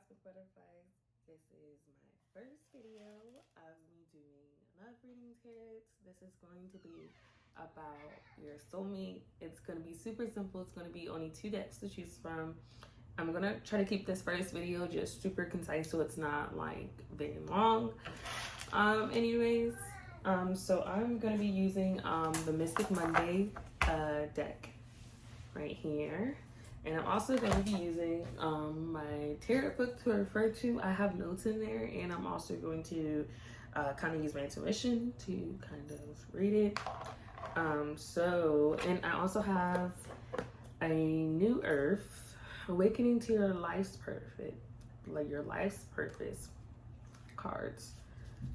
Cosmic Butterflies. This is my first video of me doing love reading tips. This is going to be about your soulmate. It's going to be super simple. It's going to be only 2 decks to choose from. I'm going to try to keep this first video just super concise so it's not like very long. So I'm going to be using the Mystic Monday deck right here. And I'm also going to be using my tarot book to refer to. I have notes in there, and I'm also going to kind of use my intuition to kind of read it. And I also have a New Earth, Awakening to Your Life's Purpose, like your life's purpose cards.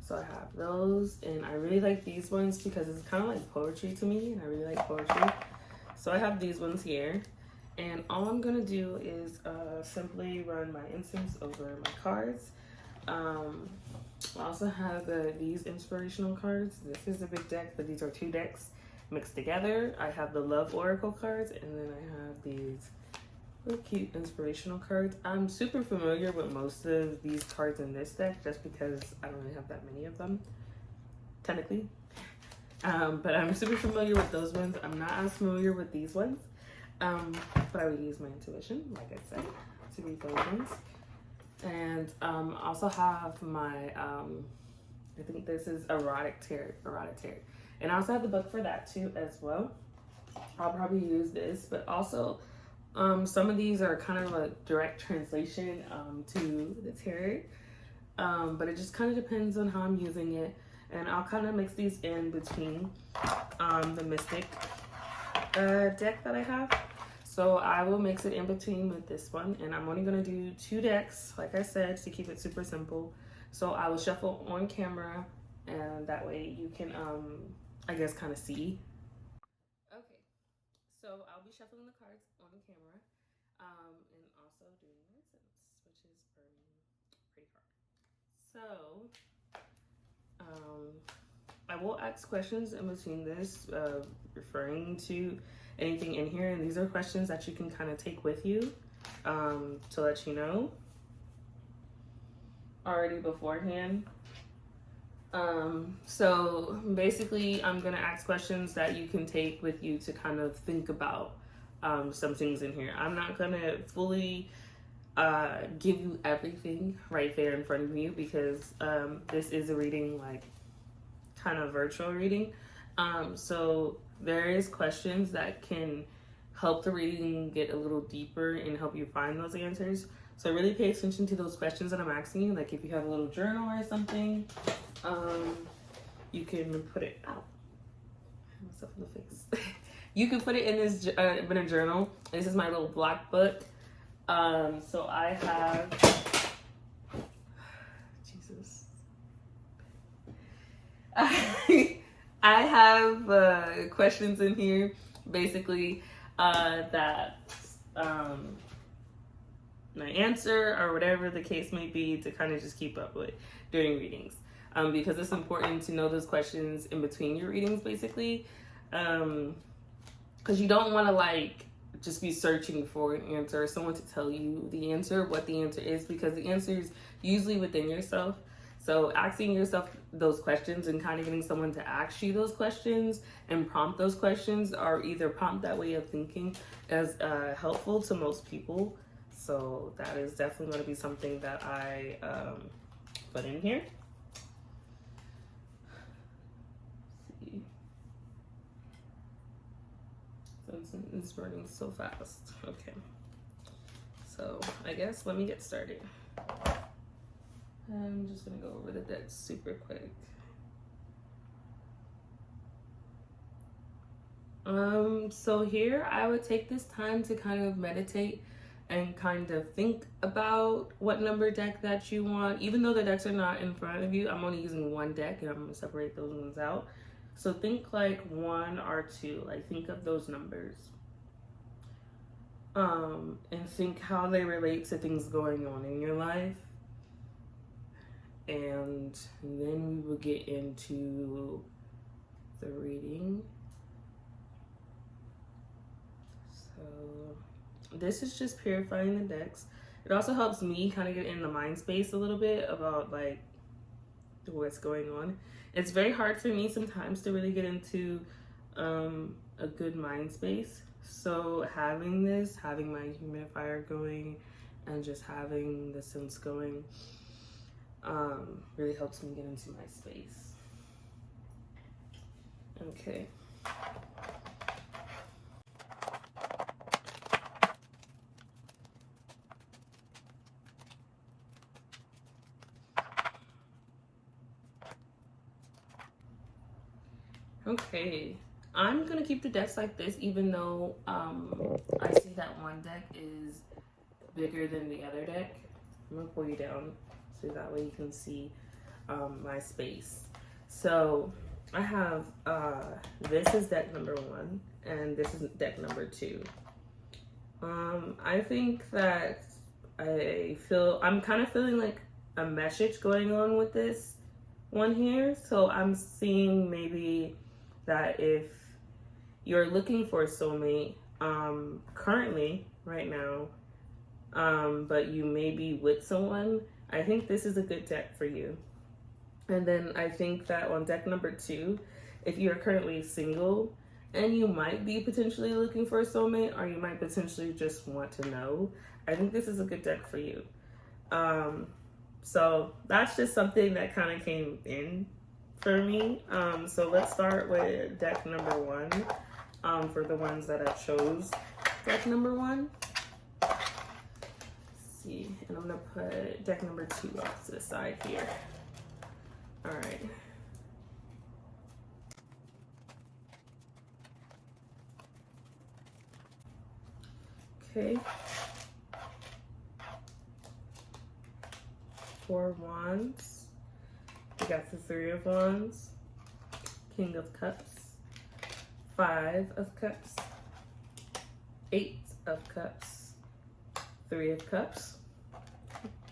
So I have those, and I really like these ones because it's kind of like poetry to me, and I really like poetry. So I have these ones here. And all I'm gonna do is simply run my incense over my cards. I also have these inspirational cards. This is a big deck, but these are 2 decks mixed together. I have the Love Oracle cards, and then I have these little cute inspirational cards. I'm super familiar with most of these cards in this deck just because I don't really have that many of them, technically. But I'm super familiar with those ones. I'm not as familiar with these ones. But I would use my intuition, like I said, to read those ones. And also have my, I think this is erotic tarot. And I also have the book for that too as well. I'll probably use this, but also some of these are kind of a direct translation to the tarot. But it just kind of depends on how I'm using it. And I'll kind of mix these in between the Mystic deck that I have. So I will mix it in between with this one, and I'm only gonna do 2 decks, like I said, to keep it super simple. So I will shuffle on camera, and that way you can, I guess, kind of see. Okay, so I'll be shuffling the cards on camera, and also doing the incense, which is pretty hard. So, I will ask questions in between this, referring to anything in here, and these are questions that you can kind of take with you to let you know already beforehand. So basically I'm gonna ask questions that you can take with you to kind of think about some things in here. I'm not gonna fully give you everything right there in front of you because this is a reading, like kind of virtual reading. So there is questions that can help the reading get a little deeper and help you find those answers. So really pay attention to those questions that I'm asking you. Like if you have a little journal or something, you can put it out. Myself in the face. You can put it in this in a journal. This is my little black book. So I have Jesus. I have questions in here, basically, that I answer or whatever the case may be to kind of just keep up with during readings. Because it's important to know those questions in between your readings, basically. Because you don't want to, like, just be searching for an answer or someone to tell you the answer, what the answer is, because the answer is usually within yourself. So asking yourself those questions and kind of getting someone to ask you those questions and prompt those questions, or either prompt that way of thinking, as helpful to most people. So that is definitely going to be something that I put in here. Let's see. So it's burning so fast. Okay. So I guess let me get started. I'm just gonna go over the decks super quick. So here I would take this time to kind of meditate and kind of think about what number deck that you want. Even though the decks are not in front of you, I'm only using 1 deck and I'm gonna separate those ones out. So think like 1 or 2, like think of those numbers. And think how they relate to things going on in your life. And then we will get into the reading. So this is just purifying the decks. It also helps me kind of get in the mind space a little bit about like what's going on. It's very hard for me sometimes to really get into a good mind space. So having this, having my humidifier going, and just having the scents going really helps me get into my space. Okay. Okay, I'm gonna keep the decks like this, even though I see that one deck is bigger than the other deck. I'm gonna pull you down so that way you can see my space. So I have this is deck number 1 and this is deck number 2. I think that I'm kind of feeling like a message going on with this one here. So I'm seeing maybe that if you're looking for a soulmate currently right now, but you may be with someone, I think this is a good deck for you. And then I think that on deck number 2, if you're currently single and you might be potentially looking for a soulmate, or you might potentially just want to know, I think this is a good deck for you. So that's just something that kind of came in for me. So let's start with deck number 1 for the ones that I chose deck number 1. Let's see, and I'm gonna put deck number 2 off to the side here. All right. Okay. 4 of Wands. We got the 3 of Wands. King of Cups. 5 of Cups. 8 of Cups. 3 of Cups.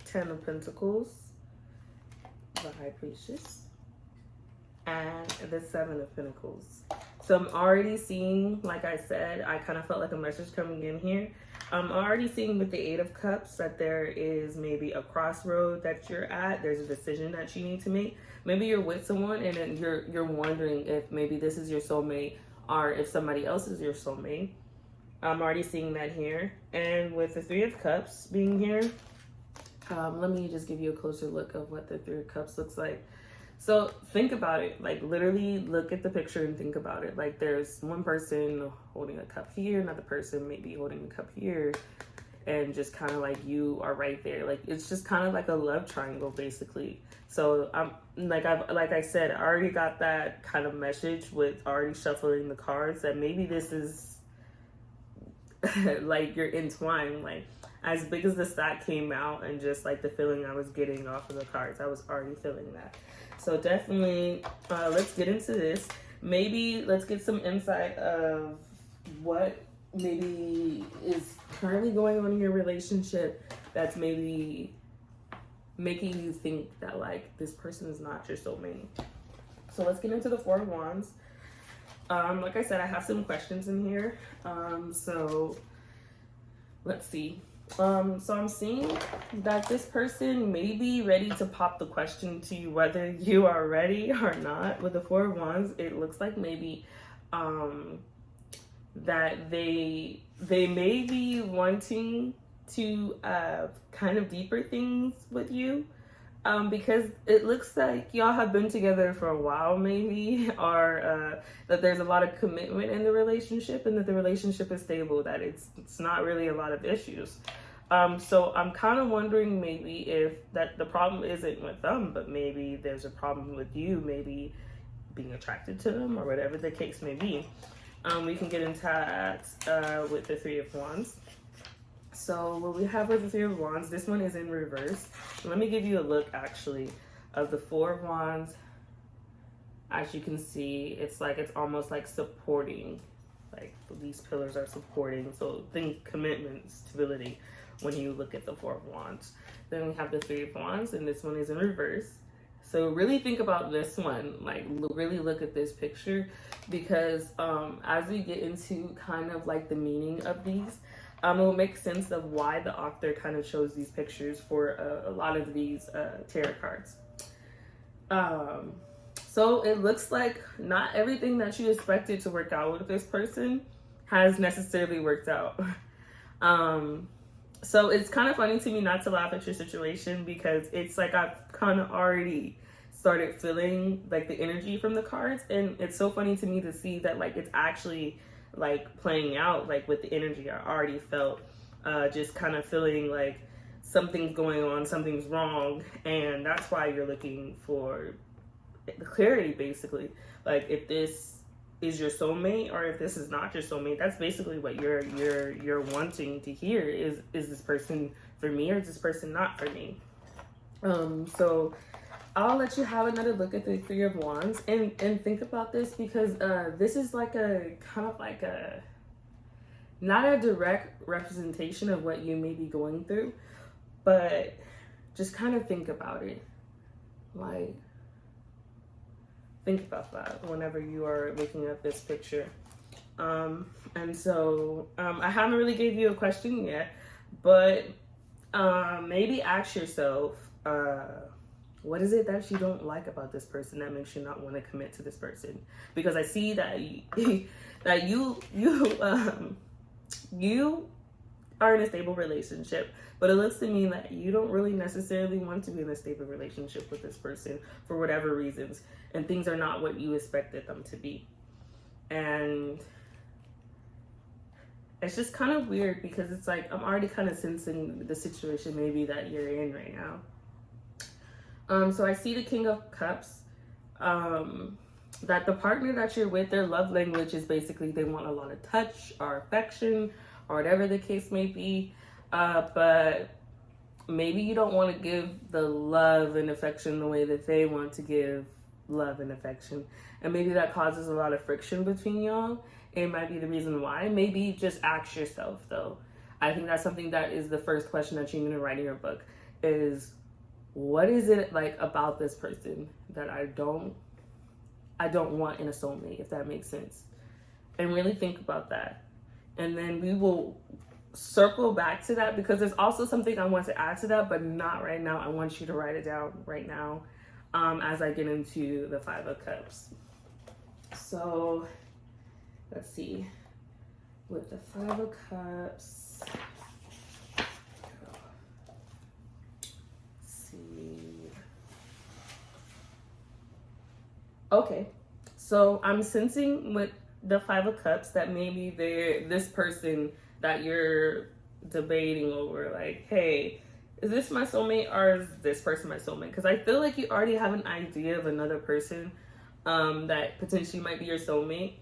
10 of Pentacles. The High Priestess. And the 7 of Pentacles. So I'm already seeing, like I said, I kind of felt like a message coming in here. I'm already seeing with the 8 of Cups that there is maybe a crossroad that you're at. There's a decision that you need to make. Maybe you're with someone and then you're wondering if maybe this is your soulmate or if somebody else is your soulmate. I'm already seeing that here. And with the 3 of Cups being here, let me just give you a closer look of what the 3 of Cups looks like. So think about it, like literally look at the picture and think about it. Like there's one person holding a cup here, another person maybe holding a cup here, and just kind of like you are right there. Like it's just kind of like a love triangle basically. So I'm like I said, I already got that kind of message with already shuffling the cards that maybe this is like you're entwined. Like as big as the stack came out and just like the feeling I was getting off of the cards, I was already feeling that. So definitely, let's get into this. Maybe let's get some insight of what maybe is currently going on in your relationship that's maybe making you think that like this person is not your soulmate. So let's get into the 4 of Wands. Like I said, I have some questions in here. So let's see. So I'm seeing that this person may be ready to pop the question to you whether you are ready or not. With the 4 of Wands, it looks like maybe that they may be wanting to kind of deeper things with you, because it looks like y'all have been together for a while maybe, or that there's a lot of commitment in the relationship and that the relationship is stable, that it's not really a lot of issues. So I'm kind of wondering maybe if that the problem isn't with them, but maybe there's a problem with you, maybe being attracted to them or whatever the case may be. We can get into that with the 3 of Wands. So what we have with the 3 of Wands, this one is in reverse. Let me give you a look actually of the 4 of Wands. As you can see, it's almost like supporting, like these pillars are supporting. So think commitment, stability when you look at the 4 of Wands. Then we have the 3 of Wands, and this one is in reverse. So really think about this one, like really look at this picture, because as we get into kind of like the meaning of these, It will make sense of why the author kind of chose these pictures for a lot of these tarot cards. So it looks like not everything that you expected to work out with this person has necessarily worked out. So it's kind of funny to me not to laugh at your situation, because it's like I've kind of already started feeling like the energy from the cards, and it's so funny to me to see that like it's actually like playing out like with the energy I already felt, just kind of feeling like something's going on, something's wrong, and that's why you're looking for clarity, basically. Like if this is your soulmate or if this is not your soulmate, that's basically what you're wanting to hear. Is this person for me, or is this person not for me? So I'll let you have another look at the Three of Wands and think about this, because this is like a kind of like a, not a direct representation of what you may be going through, but just kind of think about it. Like, think about that whenever you are looking at this picture. And so I haven't really gave you a question yet, but maybe ask yourself, what is it that you don't like about this person that makes you not want to commit to this person? Because I see that that you are in a stable relationship, but it looks to me that you don't really necessarily want to be in a stable relationship with this person for whatever reasons, and things are not what you expected them to be. And it's just kind of weird, because it's like I'm already kind of sensing the situation maybe that you're in right now. So I see the King of Cups, that the partner that you're with, their love language is basically they want a lot of touch or affection or whatever the case may be. But maybe you don't want to give the love and affection the way that they want to give love and affection. And maybe that causes a lot of friction between y'all. It might be the reason why. Maybe just ask yourself, though. I think that's something that is the first question that you need to write in your book is, what is it like about this person that I don't want in a soulmate, if that makes sense? And really think about that. And then we will circle back to that, because there's also something I want to add to that, but not right now. I want you to write it down right now, as I get into the Five of Cups. So let's see. With the Five of Cups, okay, so I'm sensing with the Five of Cups that maybe this person that you're debating over, like, hey, is this my soulmate or is this person my soulmate? Because I feel like you already have an idea of another person that potentially might be your soulmate.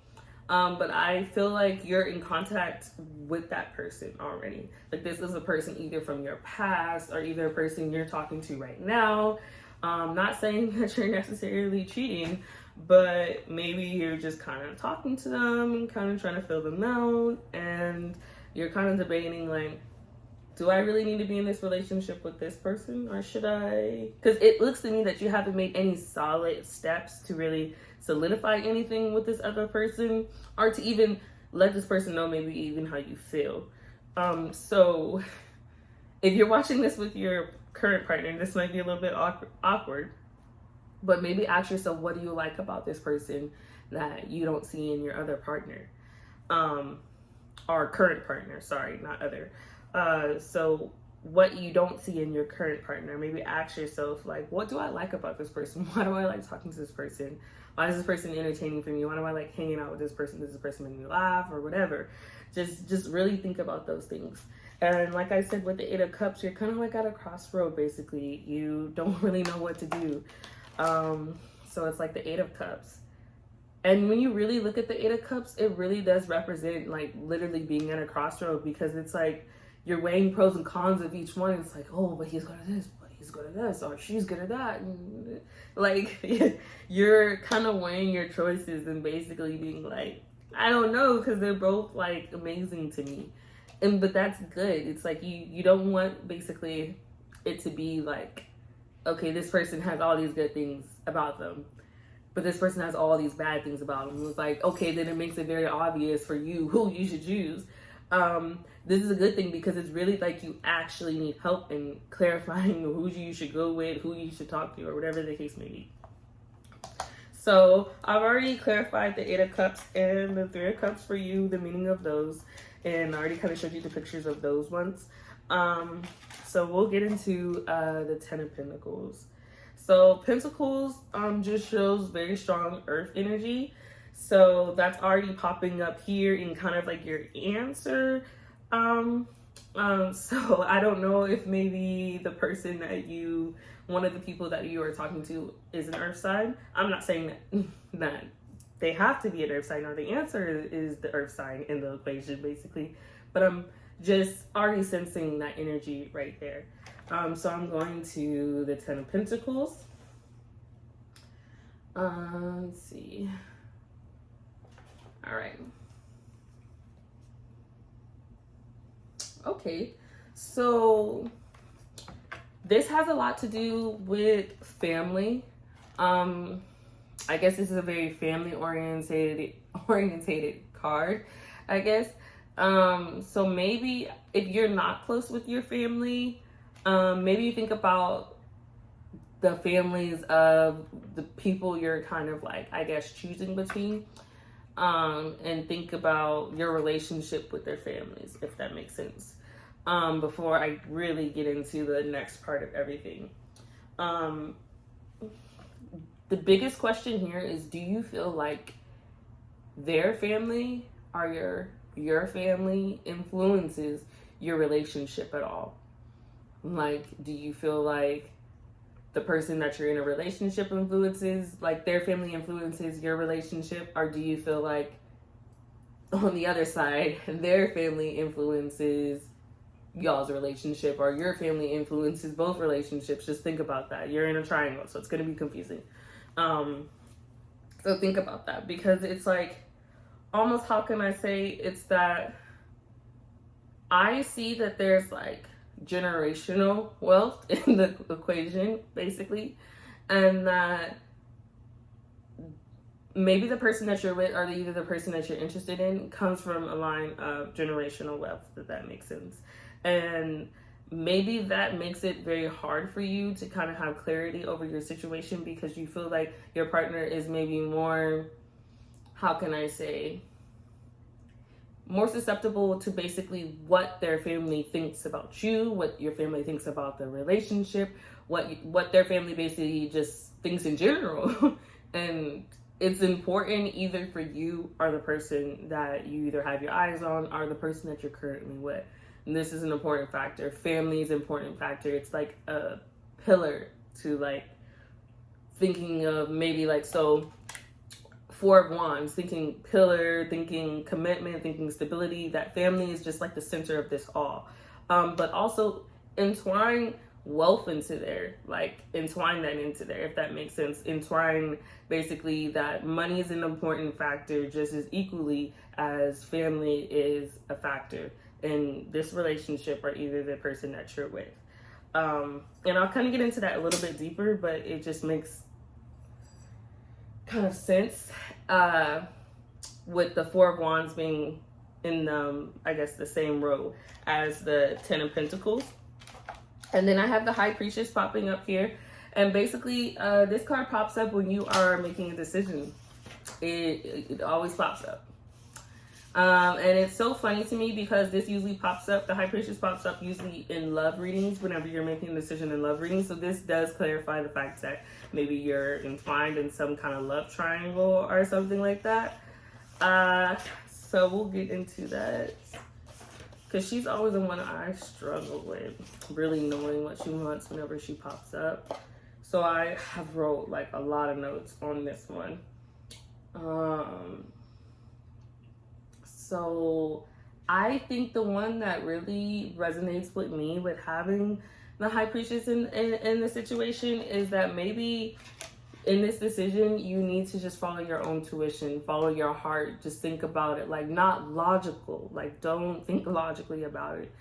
But I feel like you're in contact with that person already. Like this is a person either from your past or either a person you're talking to right now. Not saying that you're necessarily cheating, but maybe you're just kind of talking to them and kind of trying to fill them out, and you're kind of debating like, do I really need to be in this relationship with this person, or should I? Because it looks to me that you haven't made any solid steps to really solidify anything with this other person, or to even let this person know maybe even how you feel. So if you're watching this with your current partner, this might be a little bit awkward, but maybe ask yourself, what do you like about this person that you don't see in your other partner? Or current partner, sorry, not other. So what you don't see in your current partner, maybe ask yourself, like, what do I like about this person? Why do I like talking to this person? Why is this person entertaining for me? Why do I like hanging out with this person? Does this person make me laugh or whatever? Just really think about those things. And like I said, with the Eight of Cups, you're kind of like at a crossroad, basically. You don't really know what to do. So it's like the Eight of Cups. And when you really look at the Eight of Cups, it really does represent like literally being at a crossroad, because it's like you're weighing pros and cons of each one. It's like, oh, but he's good at this, but he's good at this, or she's good at that. And like you're kind of weighing your choices and basically being like, I don't know, because they're both like amazing to me. But that's good. It's like you don't want basically it to be like, okay, this person has all these good things about them, but this person has all these bad things about them. It's like, okay, then it makes it very obvious for you who you should choose. This is a good thing because it's really like you actually need help in clarifying who you should go with, who you should talk to, or whatever the case may be. So I've already clarified the Eight of Cups and the Three of Cups for you, the meaning of those, and I already kind of showed you the pictures of those ones. So we'll get into the Ten of Pentacles. So Pentacles just shows very strong earth energy. So that's already popping up here in kind of like your answer. So I don't know if maybe the person that one of the people that you are talking to is an earth sign. I'm not saying that they have to be an earth sign or the answer is the earth sign in the equation basically, but I'm just already sensing that energy right there. So I'm going to the Ten of Pentacles. Let's see. All right. Okay, so this has a lot to do with family. I guess this is a very family orientated card, I guess. So maybe if you're not close with your family, maybe you think about the families of the people you're kind of like, I guess, choosing between. And think about your relationship with their families, if that makes sense. Before I really get into the next part of everything. The biggest question here is, do you feel like their family or your family influences your relationship at all? Like, do you feel like the person that you're in a relationship influences, like their family influences your relationship? Or do you feel like on the other side, their family influences y'all's relationship, or your family influences both relationships? Just think about that. You're in a triangle, so it's going to be confusing. So think about that, because it's like, almost, how can I say, it's that I see that there's like generational wealth in the equation, basically, and that maybe the person that you're with, or either the person that you're interested in, comes from a line of generational wealth, if that makes sense. And maybe that makes it very hard for you to kind of have clarity over your situation, because you feel like your partner is maybe more, how can I say, more susceptible to basically what their family thinks about you, what your family thinks about the relationship, what their family basically just thinks in general. And it's important either for you or the person that you either have your eyes on, or the person that you're currently with. And this is an important factor. Family is an important factor. It's like a pillar to like thinking of, maybe like, so Four of Wands, thinking pillar, thinking commitment, thinking stability. That family is just like the center of this all. But also entwine wealth into there, like entwine that into there, if that makes sense. Entwine basically that money is an important factor just as equally as family is a factor in this relationship, or either the person that you're with. And I'll kind of get into that a little bit deeper, but it just makes kind of sense with the Four of Wands being in I guess the same row as the Ten of Pentacles. And then I have the High Priestess popping up here, and basically this card pops up when you are making a decision. It always pops up. And it's so funny to me because this usually pops up, the High Priestess pops up usually in love readings whenever you're making a decision in love readings. So this does clarify the fact that maybe you're entwined in some kind of love triangle or something like that. So we'll get into that, because she's always the one I struggle with, really knowing what she wants whenever she pops up. So I have wrote like a lot of notes on this one. So I think the one that really resonates with me with having the High Priestess in the situation is that maybe in this decision, you need to just follow your own tuition, follow your heart. Just think about it, like not logical, like don't think logically about it.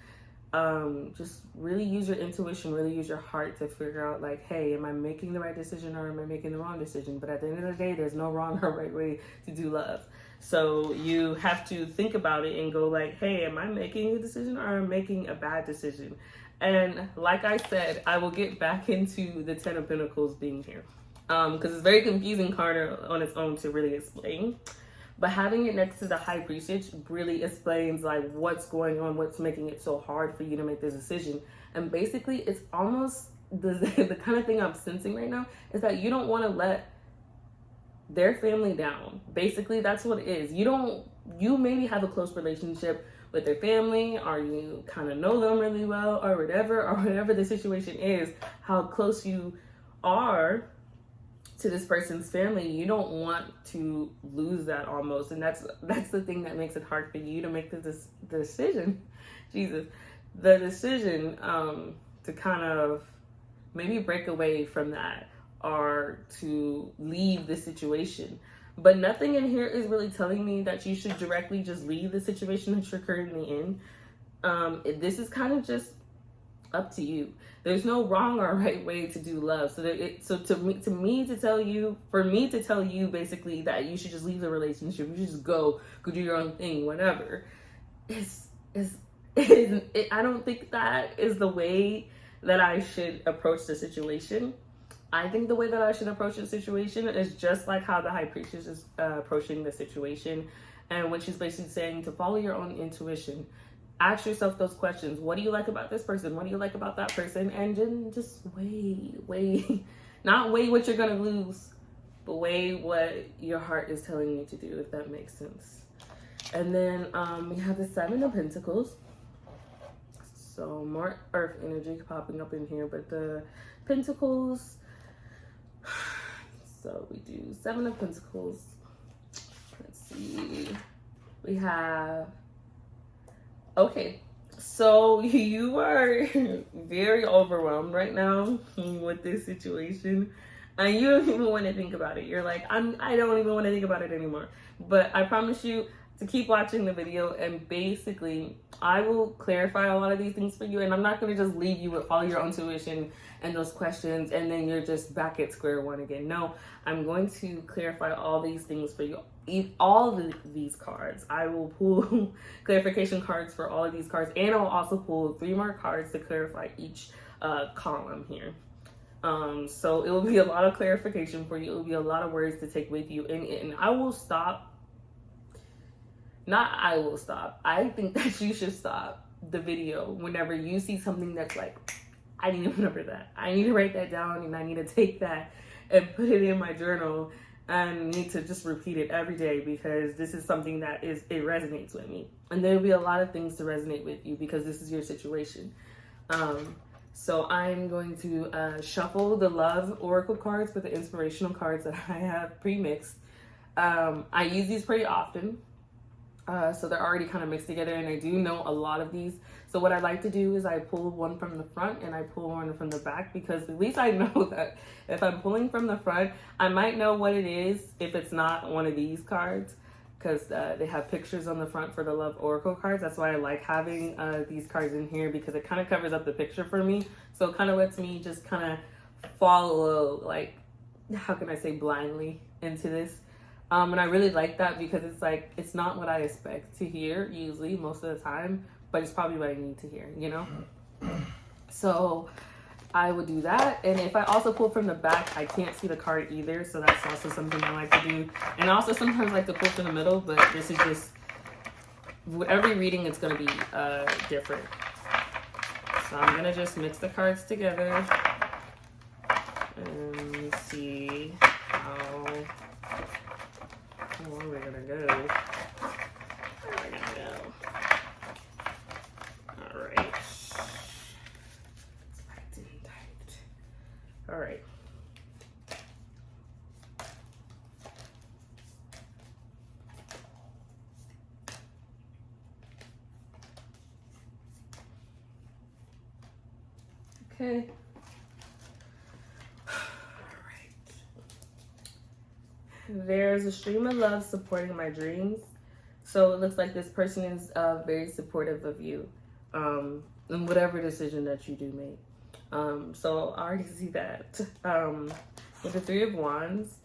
Just really use your intuition, really use your heart to figure out like, hey, am I making the right decision or am I making the wrong decision? But at the end of the day, there's no wrong or right way to do love. So you have to think about it and go like, hey, am I making a decision or am I making a bad decision? And like I said, I will get back into the Ten of Pentacles being here. Because it's very confusing card on its own to really explain. But having it next to the High Priestess really explains like what's going on, what's making it so hard for you to make this decision. And basically it's almost the kind of thing I'm sensing right now is that you don't want to let their family down. Basically, that's what it is. You maybe have a close relationship with their family, or you kind of know them really well, or whatever the situation is, how close you are to this person's family. You don't want to lose that almost. And that's the thing that makes it hard for you to make the decision. Jesus. The decision to kind of maybe break away from that or to leave the situation. But nothing in here is really telling me that you should directly just leave the situation that you're currently in. This is kind of just up to you. There's no wrong or right way to do love. So for me to tell you basically that you should just leave the relationship, you should just go do your own thing, whatever. I don't think that is the way that I should approach the situation. I think the way that I should approach the situation is just like how the High Priestess is approaching the situation. And when she's basically saying to follow your own intuition, ask yourself those questions. What do you like about this person? What do you like about that person? And then just weigh. Not weigh what you're going to lose, but weigh what your heart is telling you to do, if that makes sense. And then we have the Seven of Pentacles. So more earth energy popping up in here, but the Pentacles. So we do Seven of Pentacles. Let's see. We have, okay, so you are very overwhelmed right now with this situation, and you don't even want to think about it. You're like, I don't even want to think about it anymore. But I promise you to keep watching the video, and basically I will clarify a lot of these things for you, and I'm not going to just leave you with all your own intuition and those questions and then you're just back at square one again. No, I'm going to clarify all these things for you. All of these cards, I will pull clarification cards for all of these cards, and I'll also pull 3 more cards to clarify each column here. So it will be a lot of clarification for you. It will be a lot of words to take with you, and I will stop. Not I will stop. I think that you should stop the video whenever you see something that's like, I need to remember that. I need to write that down, and I need to take that and put it in my journal, and need to just repeat it every day, because this is something that it resonates with me. And there'll be a lot of things to resonate with you because this is your situation. So I'm going to shuffle the love oracle cards with the inspirational cards that I have pre-mixed. I use these pretty often. So they're already kind of mixed together, and I do know a lot of these. So what I like to do is I pull one from the front and I pull one from the back, because at least I know that if I'm pulling from the front, I might know what it is if it's not one of these cards, because they have pictures on the front for the love oracle cards. That's why I like having these cards in here, because it kind of covers up the picture for me. So it kind of lets me just kind of follow, like, how can I say, blindly into this. And I really like that, because it's like, it's not what I expect to hear usually most of the time, but it's probably what I need to hear, you know? So I would do that. And if I also pull from the back, I can't see the card either. So that's also something I like to do. And I also sometimes like to pull from the middle, but this is just, with every reading, it's going to be different. So I'm going to just mix the cards together and see where we're gonna go. Where are we gonna go? All right. It's packed in tight. All right. Okay. There's a stream of love supporting my dreams. So it looks like this person is very supportive of you in whatever decision that you do make. So I already see that. With the Three of Wands,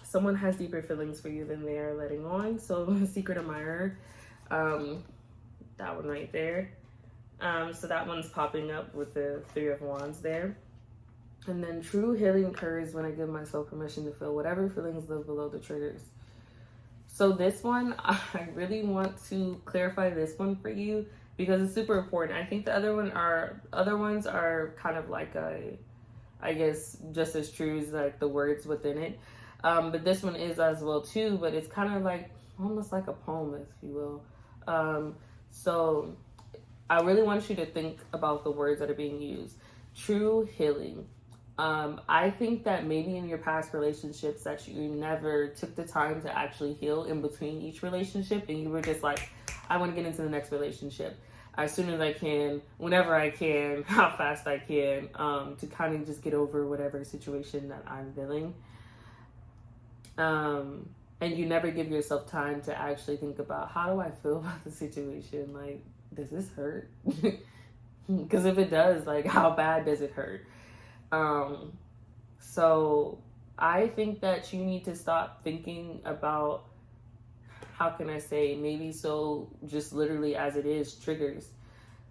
someone has deeper feelings for you than they are letting on. So secret admirer, that one right there. So that one's popping up with the Three of Wands there. And then true healing occurs when I give myself permission to feel whatever feelings live below the triggers. So this one, I really want to clarify this one for you because it's super important. I think the other ones are kind of like I guess just as true as like the words within it. But this one is as well too, but it's kind of like almost like a poem, if you will. So I really want you to think about the words that are being used. True healing. I think that maybe in your past relationships that you never took the time to actually heal in between each relationship, and you were just like, I want to get into the next relationship as soon as I can, whenever I can, how fast I can, to kind of just get over whatever situation that I'm feeling. And you never give yourself time to actually think about, how do I feel about the situation? Like, does this hurt? Because if it does, like, how bad does it hurt? So I think that you need to stop thinking about, how can I say, maybe so just literally as it is, triggers.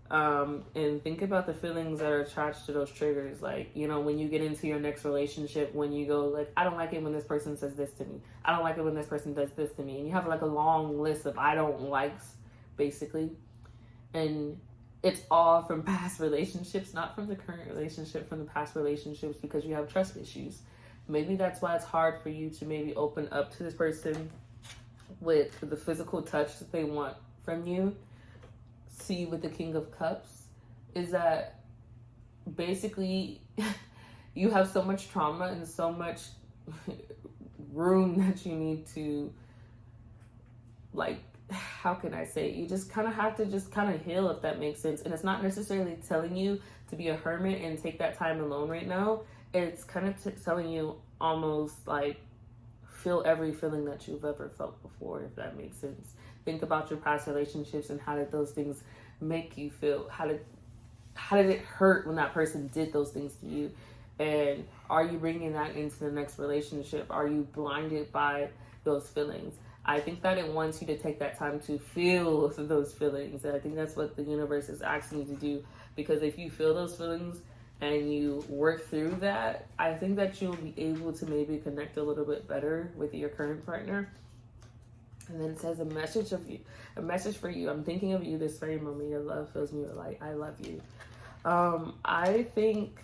And think about the feelings that are attached to those triggers. Like, you know, when you get into your next relationship, when you go like, I don't like it when this person says this to me. I don't like it when this person does this to me. And you have like a long list of I don't likes, basically. And it's all from past relationships, not from the current relationship, from the past relationships, because you have trust issues. Maybe that's why it's hard for you to maybe open up to this person with the physical touch that they want from you. See, with the King of Cups, is that basically you have so much trauma and so much room that you need to, like, how can I say, you just kind of have to just kind of heal, if that makes sense. And it's not necessarily telling you to be a hermit and take that time alone right now. It's kind of telling you almost like feel every feeling that you've ever felt before, if that makes sense. Think about your past relationships and how did those things make you feel? How did it hurt when that person did those things to you? And are you bringing that into the next relationship? Are you blinded by those feelings? I think that it wants you to take that time to feel those feelings. And I think that's what the universe is asking you to do. Because if you feel those feelings and you work through that, I think that you'll be able to maybe connect a little bit better with your current partner. And then it says a message for you. I'm thinking of you this very moment. Your love fills me with light. I love you. I think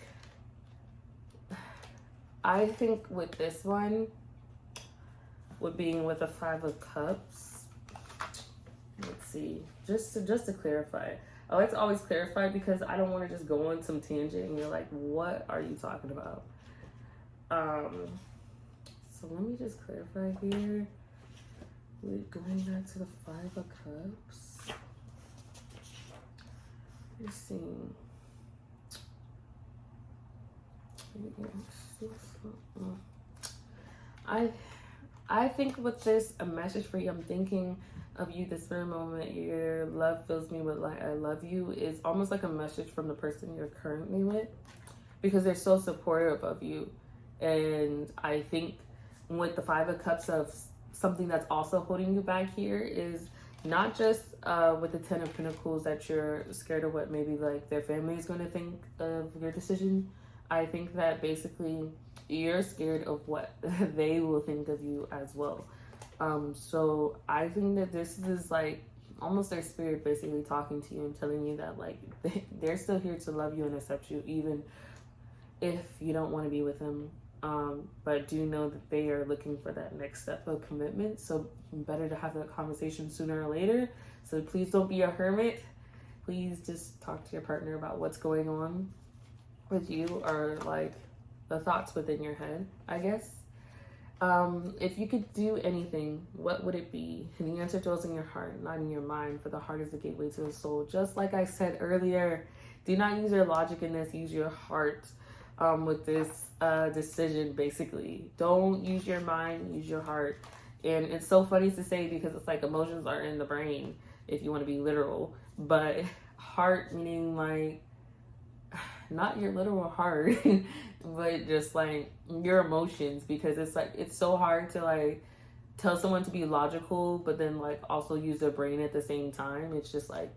with this one, with being with the Five of Cups, let's see, just to clarify. I like to always clarify because I don't want to just go on some tangent and you're like, what are you talking about? So let me just clarify here. We're going back to the Five of Cups. Let's see. I think with this, a message for you, I'm thinking of you this very moment. Your love fills me with light. I love you is almost like a message from the person you're currently with, because they're so supportive of you. And I think with the Five of Cups, of something that's also holding you back here is not just with the Ten of Pentacles that you're scared of what maybe like their family is going to think of your decision. I think that basically you're scared of what they will think of you as well. So I think that this is like almost their spirit basically talking to you and telling you that like they're still here to love you and accept you even if you don't want to be with them. But do know that they are looking for that next step of commitment. So better to have that conversation sooner or later. So please don't be a hermit. Please just talk to your partner about what's going on with you, or like the thoughts within your head, I guess. If you could do anything, what would it be? And the answer dwells in your heart, not in your mind, for the heart is the gateway to the soul. Just like I said earlier, do not use your logic in this, use your heart with this decision, basically. Don't use your mind, use your heart. And it's so funny to say because it's like emotions are in the brain, if you want to be literal. But heart meaning like, not your literal heart, but just like your emotions, because it's like it's so hard to like tell someone to be logical but then like also use their brain at the same time. It's just like,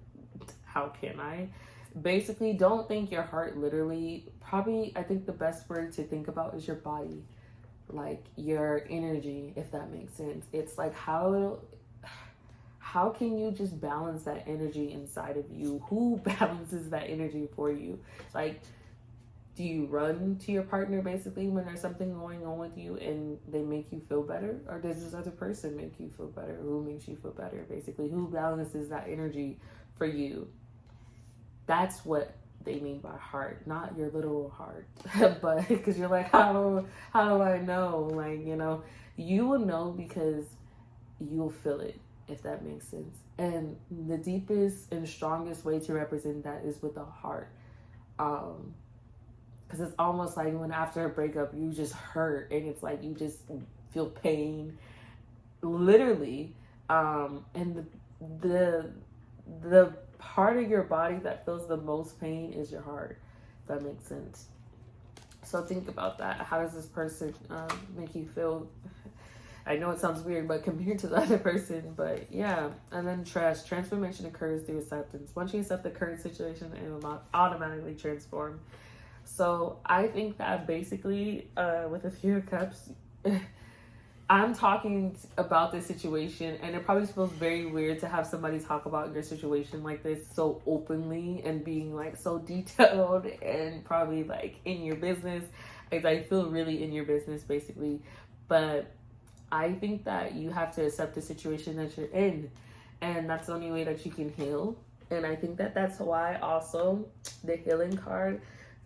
how can I? Basically, don't think your heart literally. Probably, I think the best word to think about is your body, like your energy, if that makes sense. It's like how can you just balance that energy inside of you? Who balances that energy for you? Like, do you run to your partner basically when there's something going on with you and they make you feel better? Or does this other person make you feel better? Who makes you feel better? Basically, who balances that energy for you? That's what they mean by heart, not your literal heart. But because you're like, how do I know? Like, you will know because you'll feel it, if that makes sense. And the deepest and strongest way to represent that is with the heart. Because it's almost like when after a breakup you just hurt and it's like you just feel pain, literally. And the part of your body that feels the most pain is your heart, if that makes sense. So think about that. How does this person make you feel? I know it sounds weird, but compared to the other person, but yeah. And then transformation occurs through acceptance. Once you accept the current situation, it will automatically transform. So I think that basically, with a few cups, I'm talking about this situation, and it probably feels very weird to have somebody talk about your situation like this so openly and being like so detailed and probably like in your business. I feel really in your business basically, but I think that you have to accept the situation that you're in, and that's the only way that you can heal. And I think that that's why also the healing card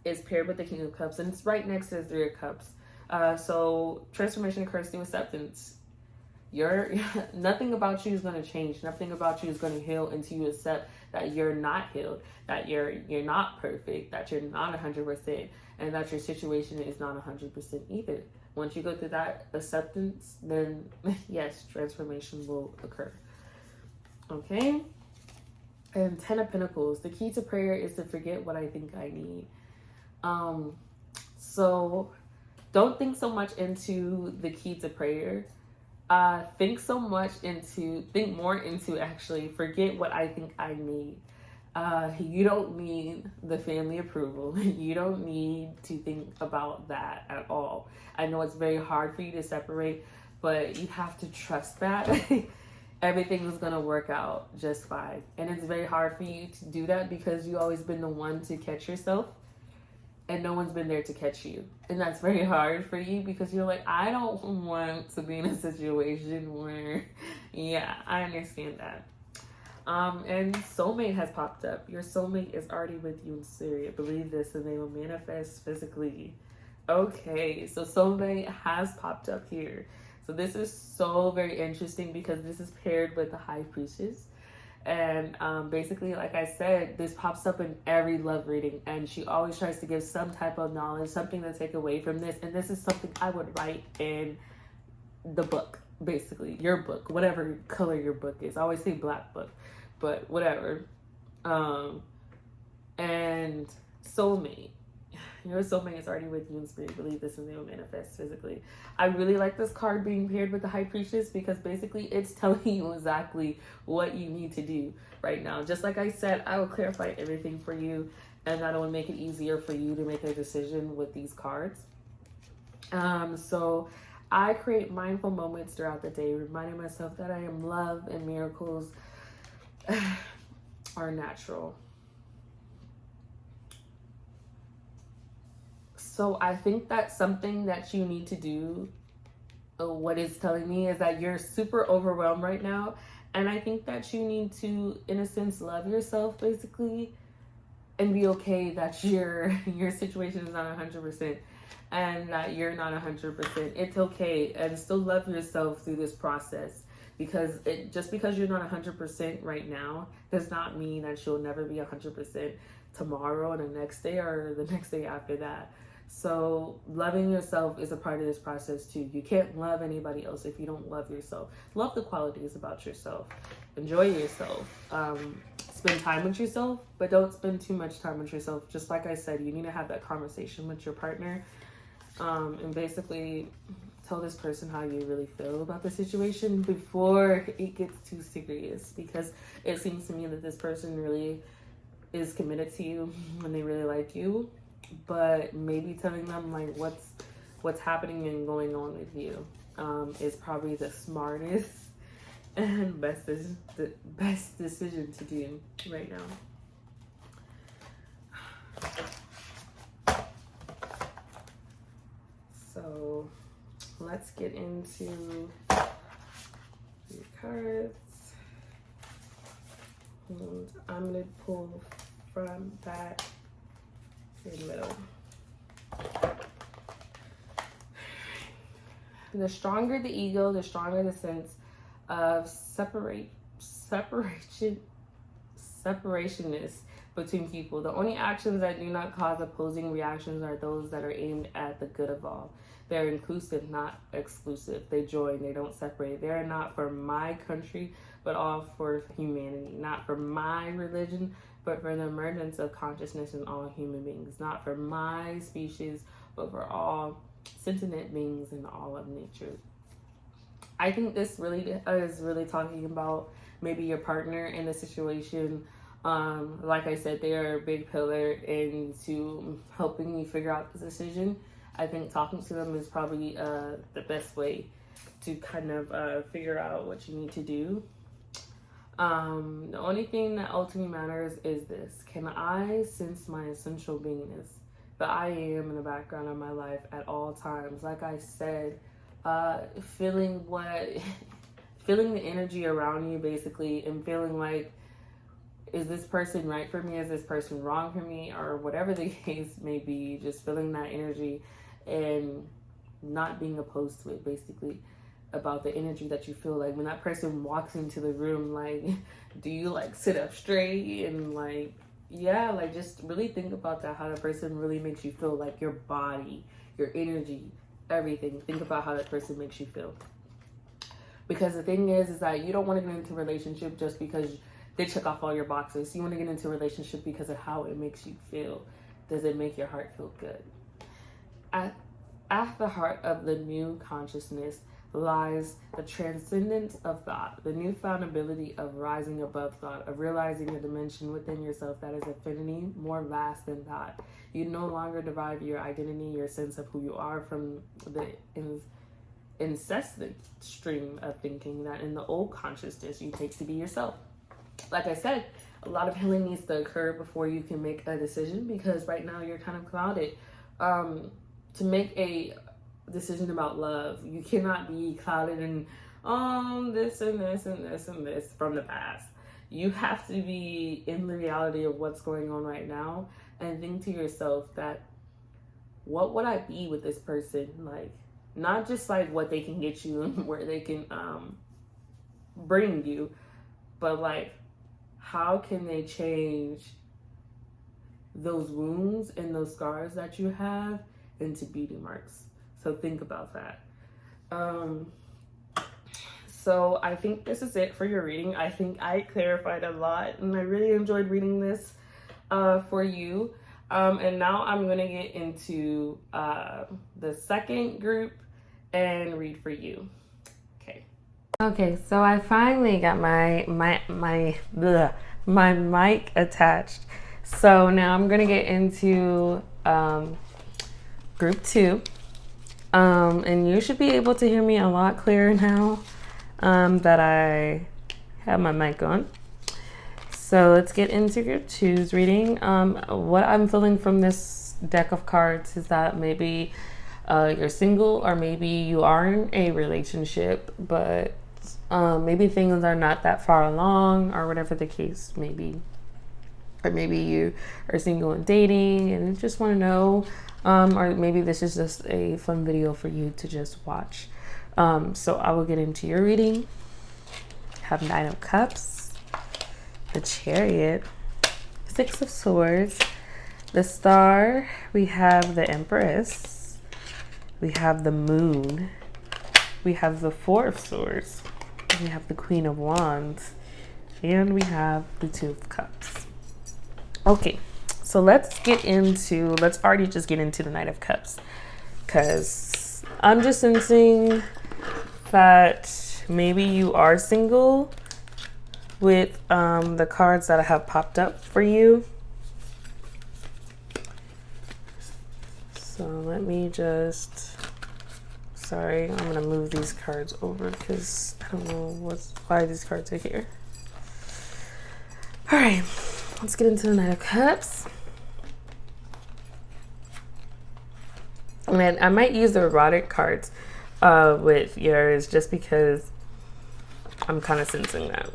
is paired with the King of Cups, and it's right next to the Three of Cups. So transformation occurs through acceptance. Nothing about you is going to change. Nothing about you is going to heal until you accept that you're not healed, that you're not perfect, that you're not 100%, and that your situation is not 100% either. Once you go through that acceptance, then yes, transformation will occur. Okay? And 10 of Pentacles. The key to prayer is to forget what I think I need. So don't think so much into the key to prayer. Think more into actually forget what I think I need. You don't need the family approval. You don't need to think about that at all. I know it's very hard for you to separate, but you have to trust that everything is going to work out just fine. And it's very hard for you to do that because you've always been the one to catch yourself and no one's been there to catch you. And that's very hard for you because you're like, I don't want to be in a situation where, yeah, I understand that. And soulmate has popped up. Your soulmate is already with you in spirit. Believe this and they will manifest physically. Okay, so soulmate has popped up here. So this is so very interesting because this is paired with the High Priestess. And basically, like I said, this pops up in every love reading. And she always tries to give some type of knowledge, something to take away from this. And this is something I would write in the book, basically. Your book, whatever color your book is. I always say black book, but whatever. And soulmate. Your soulmate is already with you in spirit. Believe this and they will manifest physically. I really like this card being paired with the High Priestess because basically it's telling you exactly what you need to do right now. Just like I said, I will clarify everything for you and that will make it easier for you to make a decision with these cards. So I create mindful moments throughout the day, reminding myself that I am love and miracles are natural. So I think that's something that you need to do. What it's telling me is that you're super overwhelmed right now. And I think that you need to, in a sense, love yourself, basically, and be okay that your situation is not 100% and that you're not 100%. It's okay. And still love yourself through this process. Because just because you're not 100% right now does not mean that you'll never be 100% tomorrow and the next day or the next day after that. So loving yourself is a part of this process too. You can't love anybody else if you don't love yourself. Love the qualities about yourself. Enjoy yourself. Spend time with yourself, but don't spend too much time with yourself. Just like I said, you need to have that conversation with your partner, and basically tell this person how you really feel about the situation before it gets too serious, because it seems to me that this person really is committed to you and they really like you, but maybe telling them like what's happening and going on with you is probably the smartest and the best decision to do right now. So let's get into your cards. And I'm going to pull from back to the middle. The stronger the ego, the stronger the sense of separationness between people. The only actions that do not cause opposing reactions are those that are aimed at the good of all. They're inclusive, not exclusive. They join, they don't separate. They're not for my country, but all for humanity. Not for my religion, but for the emergence of consciousness in all human beings. Not for my species, but for all sentient beings in all of nature. I think this really is really talking about maybe your partner in a situation. Like I said, they are a big pillar into helping you figure out the decision. I think talking to them is probably the best way to kind of figure out what you need to do. The only thing that ultimately matters is this: can I sense my essential beingness, that I am in the background of my life at all times? Like I said, feeling the energy around you basically, and feeling like, is this person right for me? Is this person wrong for me? Or whatever the case may be, just feeling that energy and not being opposed to it, basically, about the energy that you feel. Like when that person walks into the room, like, do you like sit up straight and like, yeah, like just really think about that, how that person really makes you feel, like your body, your energy, everything. Think about how that person makes you feel. Because the thing is that you don't want to get into a relationship just because they check off all your boxes. You want to get into a relationship because of how it makes you feel. Does it make your heart feel good? At the heart of the new consciousness lies the transcendence of thought, the newfound ability of rising above thought, of realizing a dimension within yourself that is infinity more vast than thought. You no longer derive your identity, your sense of who you are, from the incessant stream of thinking that in the old consciousness you take to be yourself. Like I said, a lot of healing needs to occur before you can make a decision, because right now you're kind of clouded. To make a decision about love, you cannot be clouded in this and this and this and this from the past. You have to be in the reality of what's going on right now and think to yourself that, what would I be with this person? Like, not just like what they can get you and where they can bring you, but like, how can they change those wounds and those scars that you have into beauty marks? So think about that. So I think this is it for your reading. I think I clarified a lot, and I really enjoyed reading this for you. And now I'm going to get into the second group and read for you. Okay, so I finally got my mic attached. So now I'm gonna get into group 2, and you should be able to hear me a lot clearer now that I have my mic on. So let's get into group 2's reading. What I'm feeling from this deck of cards is that maybe you're single, or maybe you are in a relationship, but maybe things are not that far along, or whatever the case may be. Or maybe you are single and dating and just want to know, or maybe this is just a fun video for you to just watch. So I will get into your reading. Have 9 of Cups, the Chariot, 6 of Swords, The Star, we have the Empress, we have the Moon, we have the Four of Swords, we have the Queen of Wands, and we have the Two of Cups. Okay, so let's already just get into the Knight of Cups, because I'm just sensing that maybe you are single with the cards that I have popped up for you. So let me just, sorry, I'm gonna move these cards over because I don't know why these cards are here. All right, let's get into the Knight of Cups. And I might use the erotic cards with yours just because I'm kind of sensing that.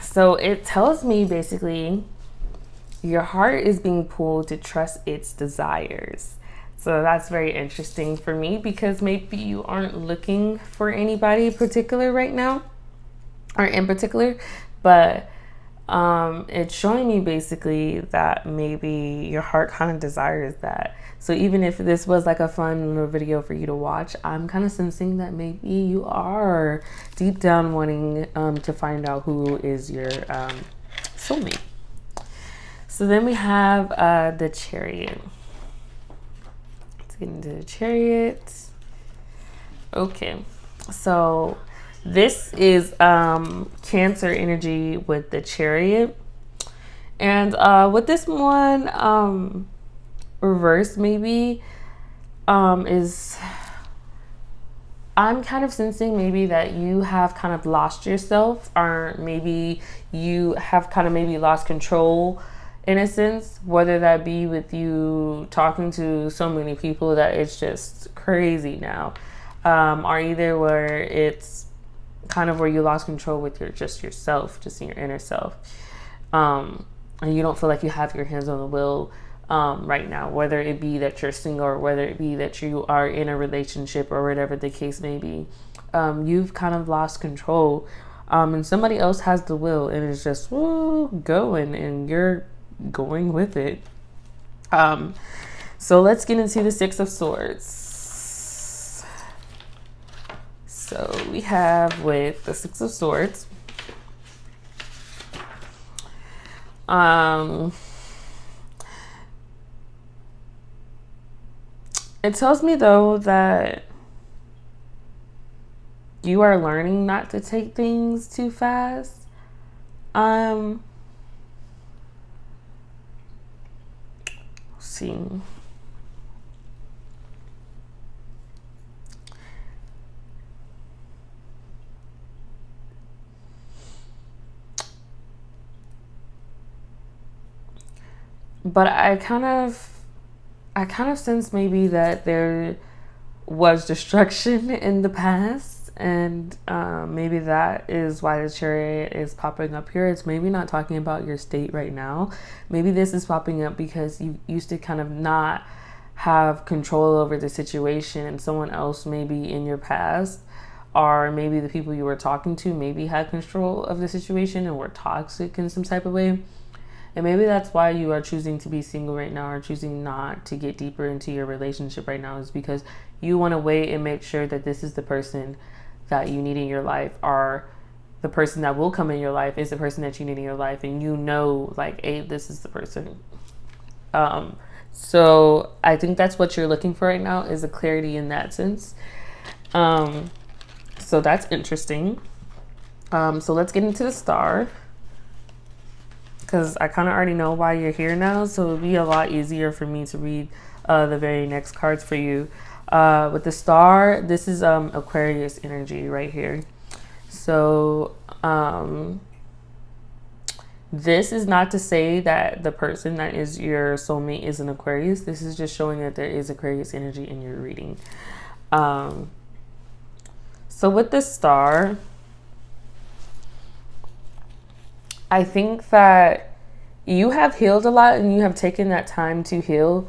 So it tells me basically your heart is being pulled to trust its desires. So that's very interesting for me because maybe you aren't looking for anybody particular right now or in particular, but it's showing me basically that maybe your heart kind of desires that. So even if this was like a fun little video for you to watch, I'm kind of sensing that maybe you are deep down wanting to find out who is your soulmate. So then we have the Chariot. Let's get into the Chariot. Okay, so this is Cancer energy with the Chariot. And with this one, reverse maybe, is I'm kind of sensing maybe that you have kind of lost yourself, or maybe you have kind of maybe lost control in a sense, whether that be with you talking to so many people that it's just crazy now, or either where it's kind of where you lost control with yourself, just in your inner self, and you don't feel like you have your hands on the wheel right now, whether it be that you're single or whether it be that you are in a relationship or whatever the case may be. You've kind of lost control, and somebody else has the will and is just going, and you're going with it. So let's get into the Six of Swords. So we have with the Six of Swords, it tells me though that you are learning not to take things too fast. See. But I kind of sense maybe that there was destruction in the past, and maybe that is why the Chariot is popping up here. It's maybe not talking about your state right now. Maybe this is popping up because you used to kind of not have control over the situation, and someone else maybe in your past, or maybe the people you were talking to maybe had control of the situation and were toxic in some type of way. And maybe that's why you are choosing to be single right now, or choosing not to get deeper into your relationship right now, is because you want to wait and make sure that this is the person that you need in your life, or the person that will come in your life is the person that you need in your life. And you know, like, hey, this is the person. So I think that's what you're looking for right now, is a clarity in that sense. So that's interesting. So let's get into the Star, because I kind of already know why you're here now, so it'll be a lot easier for me to read the very next cards for you. With the Star, this is Aquarius energy right here. So this is not to say that the person that is your soulmate is an Aquarius. This is just showing that there is Aquarius energy in your reading. So with the Star, I think that you have healed a lot, and you have taken that time to heal,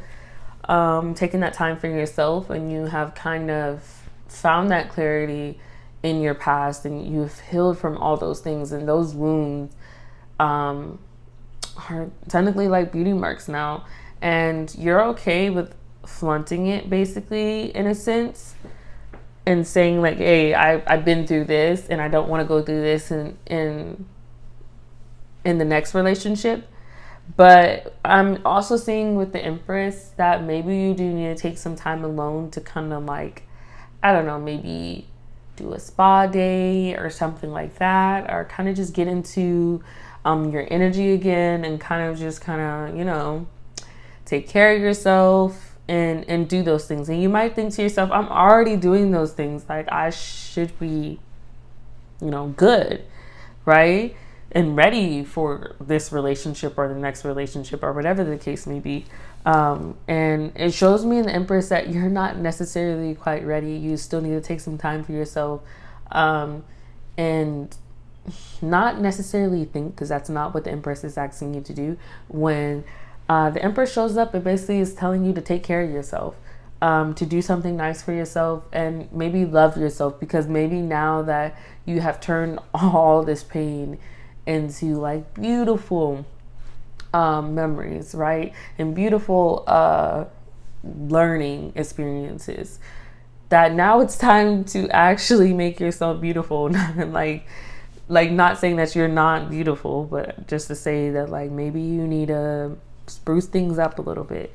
taken that time for yourself, and you have kind of found that clarity in your past, and you've healed from all those things and those wounds. are technically like beauty marks now, and you're okay with flaunting it, basically, in a sense, and saying like, hey, I've been through this and I don't want to go through this in the next relationship. But I'm also seeing with the Empress that maybe you do need to take some time alone to kind of like, I don't know, maybe do a spa day or something like that, or kind of just get into your energy again and kind of just take care of yourself and do those things. And you might think to yourself, I'm already doing those things. Like, I should be, good, right? And ready for this relationship or the next relationship or whatever the case may be. And it shows me in the Empress that you're not necessarily quite ready. You still need to take some time for yourself. And not necessarily think, because that's not what the Empress is asking you to do. When the Empress shows up, it basically is telling you to take care of yourself, to do something nice for yourself, and maybe love yourself, because maybe now that you have turned all this pain into like beautiful memories, right? And beautiful learning experiences, that now it's time to actually make yourself beautiful. like not saying that you're not beautiful, but just to say that like maybe you need to spruce things up a little bit.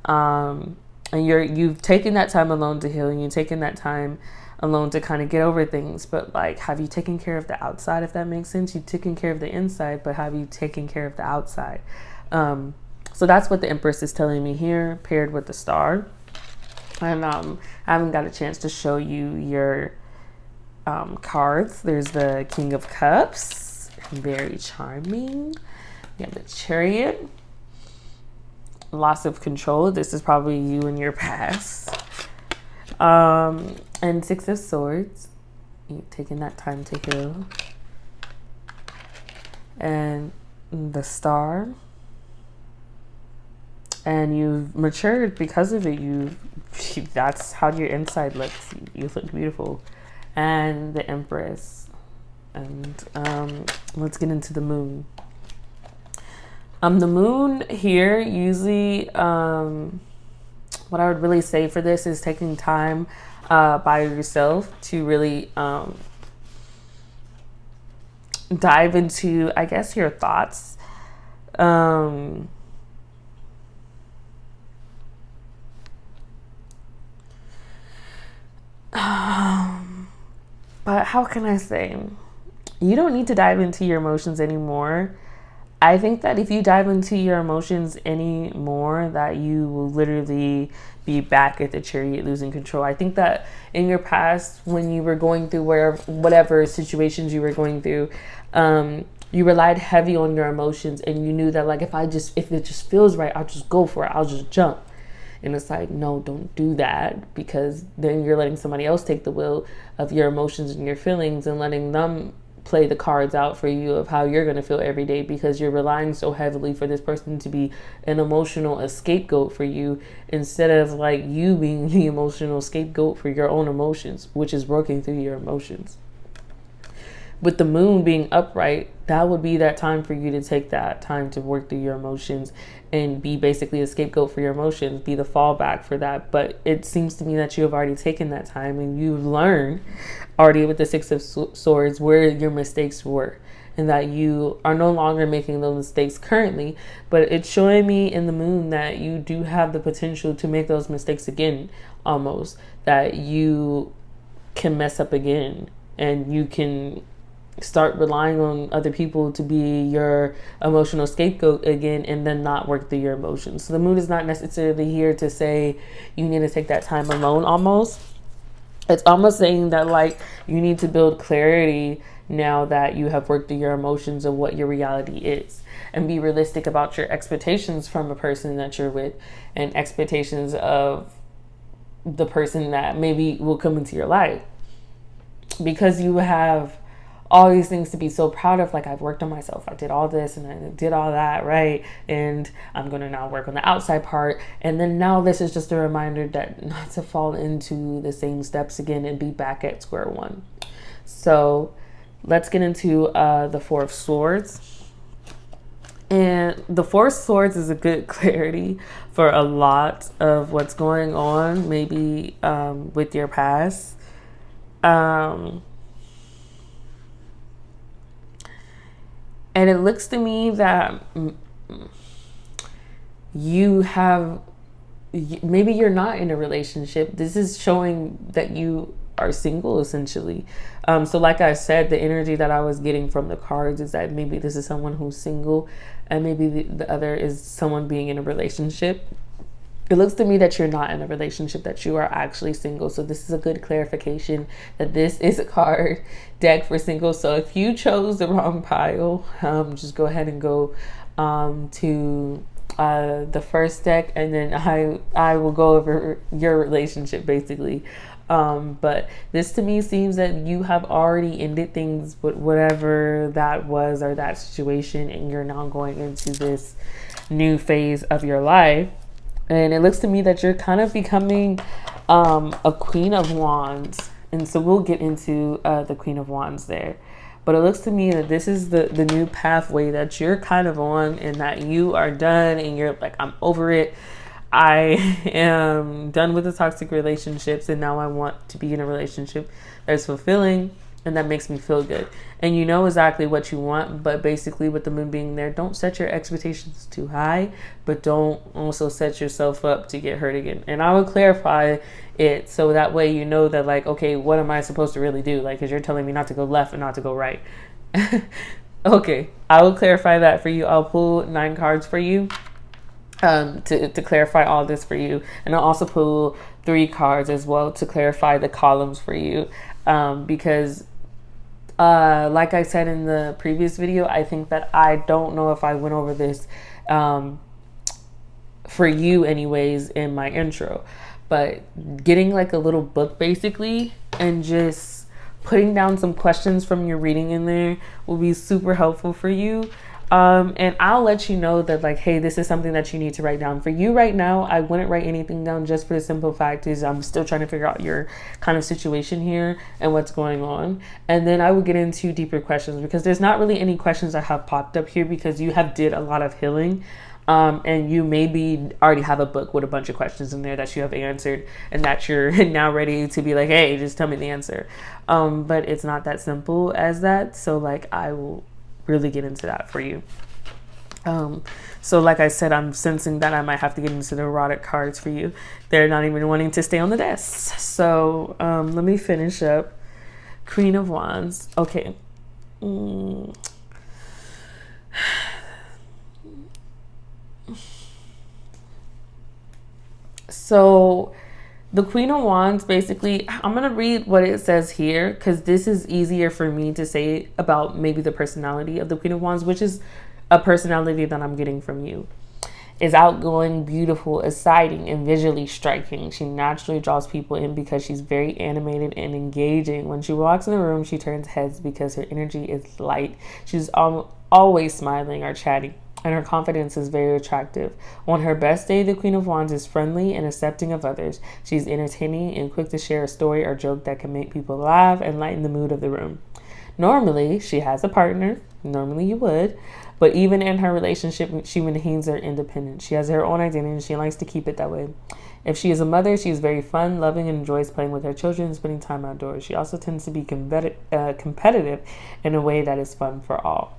And you've taken that time alone to heal, and you've taken that time alone to kind of get over things. But like, have you taken care of the outside, if that makes sense? You've taken care of the inside, but have you taken care of the outside? So that's what the Empress is telling me here, paired with the Star. And I haven't got a chance to show you your cards. There's the King of Cups, very charming. You have the Chariot, loss of control. This is probably you in your past. And Six of Swords, you're taking that time to heal. And the Star, and you've matured because of it. That's how your inside looks. You look beautiful. And the Empress. And let's get into the Moon. The Moon here, usually what I would really say for this is taking time by yourself to really dive into, I guess, your thoughts. But how can I say? You don't need to dive into your emotions anymore. I think that if you dive into your emotions anymore, that you will literally be back at the Chariot, losing control. I think that in your past, when you were going through whatever situations you were going through, you relied heavy on your emotions, and you knew that like, if it just feels right, I'll just go for it. I'll just jump. And it's like, no, don't do that, because then you're letting somebody else take the will of your emotions and your feelings and letting them play the cards out for you of how you're going to feel every day, because you're relying so heavily for this person to be an emotional scapegoat for you, instead of like you being the emotional scapegoat for your own emotions, which is working through your emotions. With the Moon being upright, that would be that time for you to take that time to work through your emotions and be basically a scapegoat for your emotions, be the fallback for that. But it seems to me that you have already taken that time, and you've learned already with the Six of Swords where your mistakes were, and that you are no longer making those mistakes currently. But it's showing me in the Moon that you do have the potential to make those mistakes again, almost, that you can mess up again, and you can start relying on other people to be your emotional scapegoat again, and then not work through your emotions. So the Moon is not necessarily here to say you need to take that time alone. Almost, it's almost saying that like you need to build clarity now that you have worked through your emotions of what your reality is, and be realistic about your expectations from a person that you're with, and expectations of the person that maybe will come into your life, because you have all these things to be so proud of. Like, I've worked on myself, I did all this and I did all that, right? And I'm going to now work on the outside part. And then now this is just a reminder that not to fall into the same steps again and be back at square one. So let's get into the Four of Swords. And the Four of Swords is a good clarity for a lot of what's going on, maybe with your past. And it looks to me that you have, maybe you're not in a relationship. This is showing that you are single, essentially. So like I said, the energy that I was getting from the cards is that maybe this is someone who's single, and maybe the other is someone being in a relationship. It looks to me that you're not in a relationship, that you are actually single. So this is a good clarification that this is a card deck for single. So if you chose the wrong pile, just go ahead and go to the first deck, and then I will go over your relationship, basically. But this to me seems that you have already ended things with whatever that was or that situation, and you're now going into this new phase of your life. And it looks to me that you're kind of becoming a Queen of Wands. And so we'll get into the Queen of Wands there. But it looks to me that this is the new pathway that you're kind of on, and that you are done and you're like, I'm over it. I am done with the toxic relationships, and now I want to be in a relationship that's fulfilling and that makes me feel good. And you know exactly what you want, but basically with the moon being there, don't set your expectations too high, but don't also set yourself up to get hurt again. And I will clarify it so that way you know that, like, okay, what am I supposed to really do? Like, because you're telling me not to go left and not to go right. Okay, I will clarify that for you. I'll pull 9 cards for you to clarify all this for you. And I'll also pull 3 cards as well to clarify the columns for you, because like I said in the previous video, I think that I don't know if I went over this for you anyways in my intro, but getting like a little book basically and just putting down some questions from your reading in there will be super helpful for you. And I'll let you know that, like, hey, this is something that you need to write down. For you right now, I wouldn't write anything down, just for the simple fact is I'm still trying to figure out your kind of situation here and what's going on. And then I will get into deeper questions, because there's not really any questions that have popped up here, because you have did a lot of healing. And you maybe already have a book with a bunch of questions in there that you have answered, and that you're now ready to be like, hey, just tell me the answer. But it's not that simple as that. So, like, I will really get into that for you. So like I said, I'm sensing that I might have to get into the erotic cards for you. They're not even wanting to stay on the desk. So let me finish up. Queen of Wands. Okay. So the Queen of Wands, basically, I'm going to read what it says here, because this is easier for me to say about maybe the personality of the Queen of Wands, which is a personality that I'm getting from you. Is outgoing, beautiful, exciting, and visually striking. She naturally draws people in because she's very animated and engaging. When she walks in the room, she turns heads because her energy is light. She's always smiling or chatting, and her confidence is very attractive. On her best day, the Queen of Wands is friendly and accepting of others. She's entertaining and quick to share a story or joke that can make people laugh and lighten the mood of the room. Normally, she has a partner. Normally you would. But even in her relationship, she maintains her independence. She has her own identity, and she likes to keep it that way. If she is a mother, she is very fun, loving, and enjoys playing with her children and spending time outdoors. She also tends to be competitive in a way that is fun for all.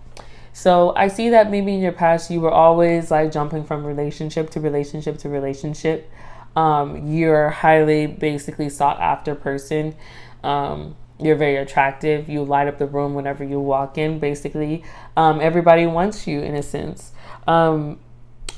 So I see that maybe in your past, you were always like jumping from relationship to relationship to relationship. You're a highly basically sought after person. You're very attractive. You light up the room whenever you walk in, basically. Everybody wants you in a sense. And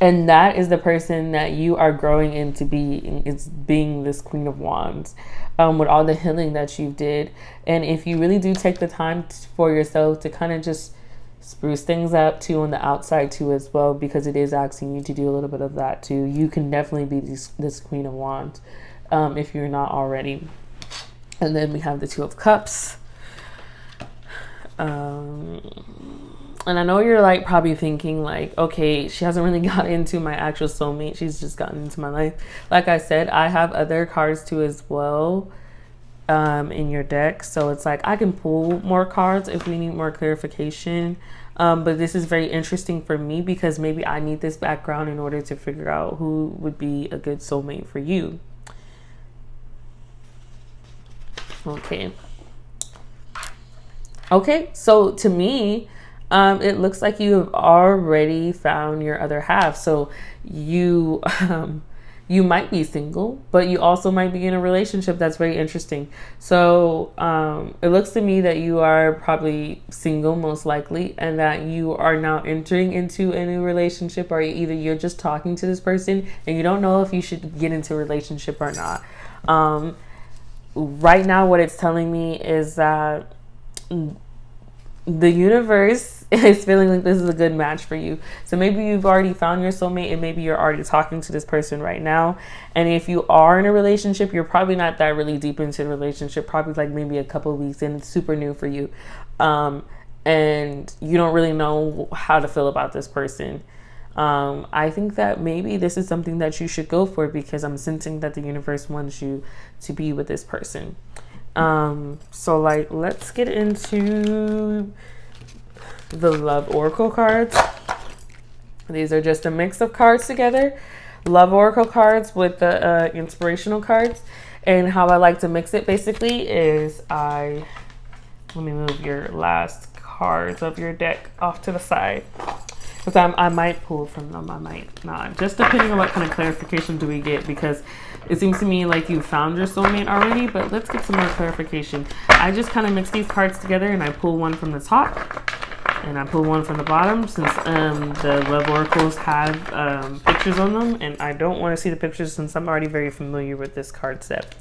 that is the person that you are growing into being. It's being this Queen of Wands, with all the healing that you did. And if you really do take the time for yourself to kind of just spruce things up too on the outside too as well, because it is asking you to do a little bit of that too, you can definitely be this Queen of Wands, if you're not already. And then we have the Two of Cups. And I know you're like probably thinking like, okay, she hasn't really got into my actual soulmate. She's just gotten into my life. Like I said, I have other cards too as well in your deck. So it's like I can pull more cards if we need more clarification. But this is very interesting for me because maybe I need this background in order to figure out who would be a good soulmate for you. Okay. Okay, so to me, it looks like you have already found your other half. So you you might be single, but you also might be in a relationship. That's very interesting. So it looks to me that you are probably single, most likely, and that you are now entering into a new relationship, or either you're just talking to this person and you don't know if you should get into a relationship or not. Right now, what it's telling me is that the universe is feeling like this is a good match for you. So maybe you've already found your soulmate, and maybe you're already talking to this person right now. And if you are in a relationship, you're probably not that really deep into the relationship, probably like maybe a couple of weeks in. It's super new for you. And you don't really know how to feel about this person. I think that maybe this is something that you should go for, because I'm sensing that the universe wants you to be with this person. So like, let's get into the love oracle cards. These are just a mix of cards together, love oracle cards with the inspirational cards. And how I like to mix it basically is let me move your last cards of your deck off to the side, because I might pull from them, I might not, just depending on what kind of clarification do we get, because it seems to me like you found your soulmate already, but let's get some more clarification. I just kind of mix these cards together, and I pull one from the top and I pull one from the bottom, since the love oracles have pictures on them, and I don't want to see the pictures since I'm already very familiar with this card set.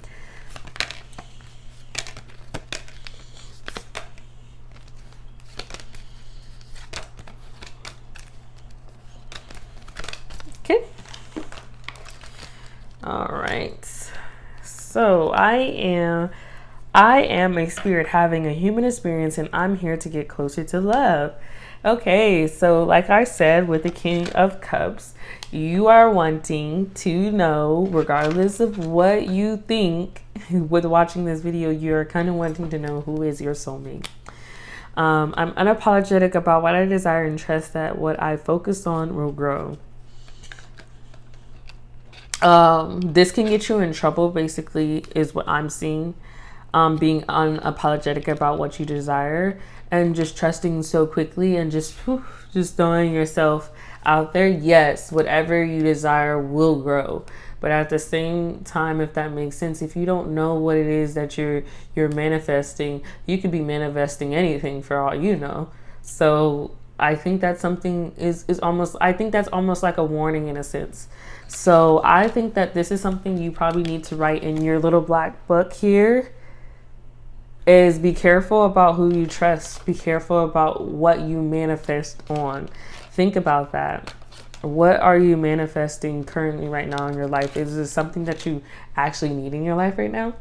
Okay. All right. So I am a spirit having a human experience, and I'm here to get closer to love. Okay, so like I said, with the King of Cups, you are wanting to know, regardless of what you think with watching this video, you're kind of wanting to know who is your soulmate. I'm unapologetic about what I desire and trust that what I focus on will grow. This can get you in trouble, basically, is what I'm seeing. Being unapologetic about what you desire and just trusting so quickly and just throwing yourself out there. Yes, whatever you desire will grow. But at the same time, if that makes sense, if you don't know what it is that you're manifesting, you could be manifesting anything for all you know. So I think that something is almost, I think that's almost like a warning in a sense. So I think that this is something you probably need to write in your little black book here, is be careful about who you trust. Be careful about what you manifest on. Think about that. What are you manifesting currently right now in your life? Is this something that you actually need in your life right now?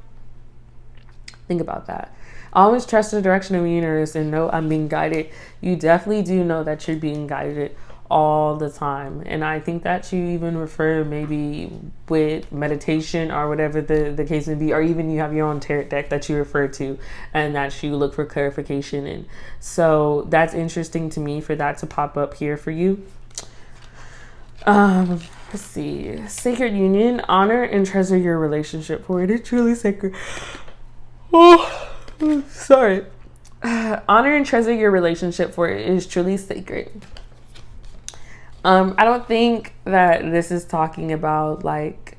Think about that. Always trust the direction of the universe and know I'm being guided. You definitely do know that you're being guided all the time. And I think that you even refer maybe with meditation or whatever the case may be, or even you have your own tarot deck that you refer to and that you look for clarification in. So that's interesting to me for that to pop up here for you. Let's see. Sacred union. Honor and treasure your relationship, for it is truly sacred. Oh, sorry. Honor and treasure your relationship, for it is truly sacred. I don't think that this is talking about like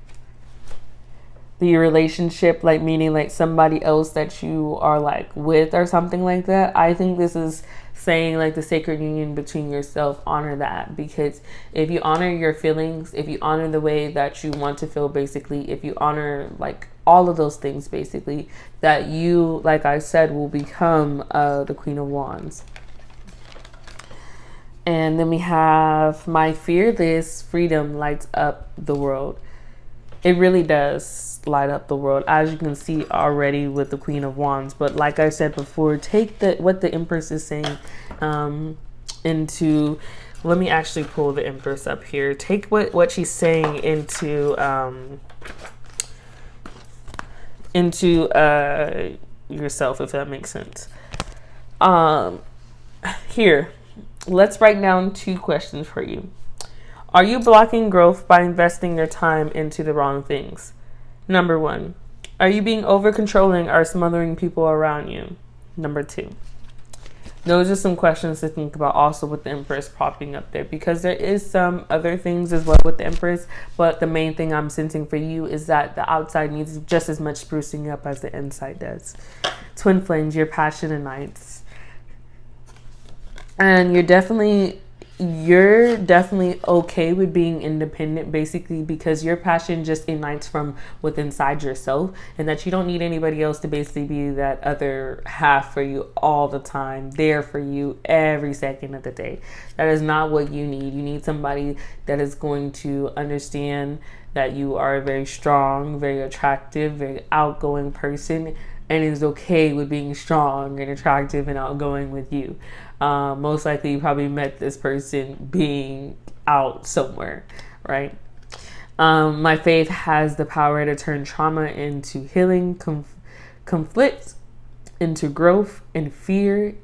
the relationship, like meaning like somebody else that you are like with or something like that. I think this is saying like the sacred union between yourself. Honor that, because if you honor your feelings, if you honor the way that you want to feel, basically, if you honor like all of those things, basically, that you, like I said, will become the Queen of Wands. And then we have my fearless freedom lights up the world. It really does light up the world, as you can see already with the Queen of Wands. But like I said before, take what the Empress is saying into, let me actually pull the Empress up here. Take what she's saying into yourself, if that makes sense. Here. let's write down 2 questions for you. Are you blocking growth by investing your time into the wrong things? Number 1, are you being over controlling or smothering people around you? Number 2. Those are some questions to think about also with the Empress popping up there, because there is some other things as well with the Empress, but the main thing I'm sensing for you is that the outside needs just as much sprucing up as the inside does. Twin flames, your passion ignites. And you're definitely okay with being independent, basically, because your passion just ignites from within inside yourself, and that you don't need anybody else to basically be that other half for you all the time, there for you every second of the day. That is not what you need. You need somebody that is going to understand that you are a very strong, very attractive, very outgoing person, and is okay with being strong and attractive and outgoing with you. Most likely you probably met this person being out somewhere, right? My faith has the power to turn trauma into healing, conflict into growth, and fear.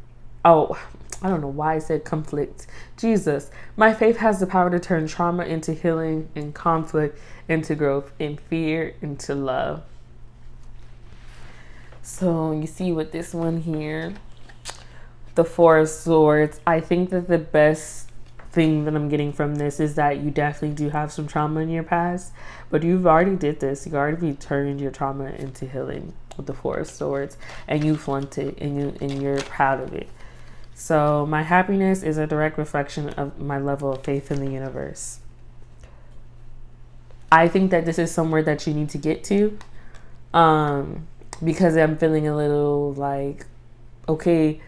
Oh, I don't know why I said conflict. Jesus. My faith has the power to turn trauma into healing, and conflict into growth, and fear into love. So you see with this one here, the 4 of Swords, I think that the best thing that I'm getting from this is that you definitely do have some trauma in your past, but you've already did this. You already turned your trauma into healing with the 4 of Swords, and you flunked it, and you're proud of it. So my happiness is a direct reflection of my level of faith in the universe. I think that this is somewhere that you need to get to, because I'm feeling a little like, okay,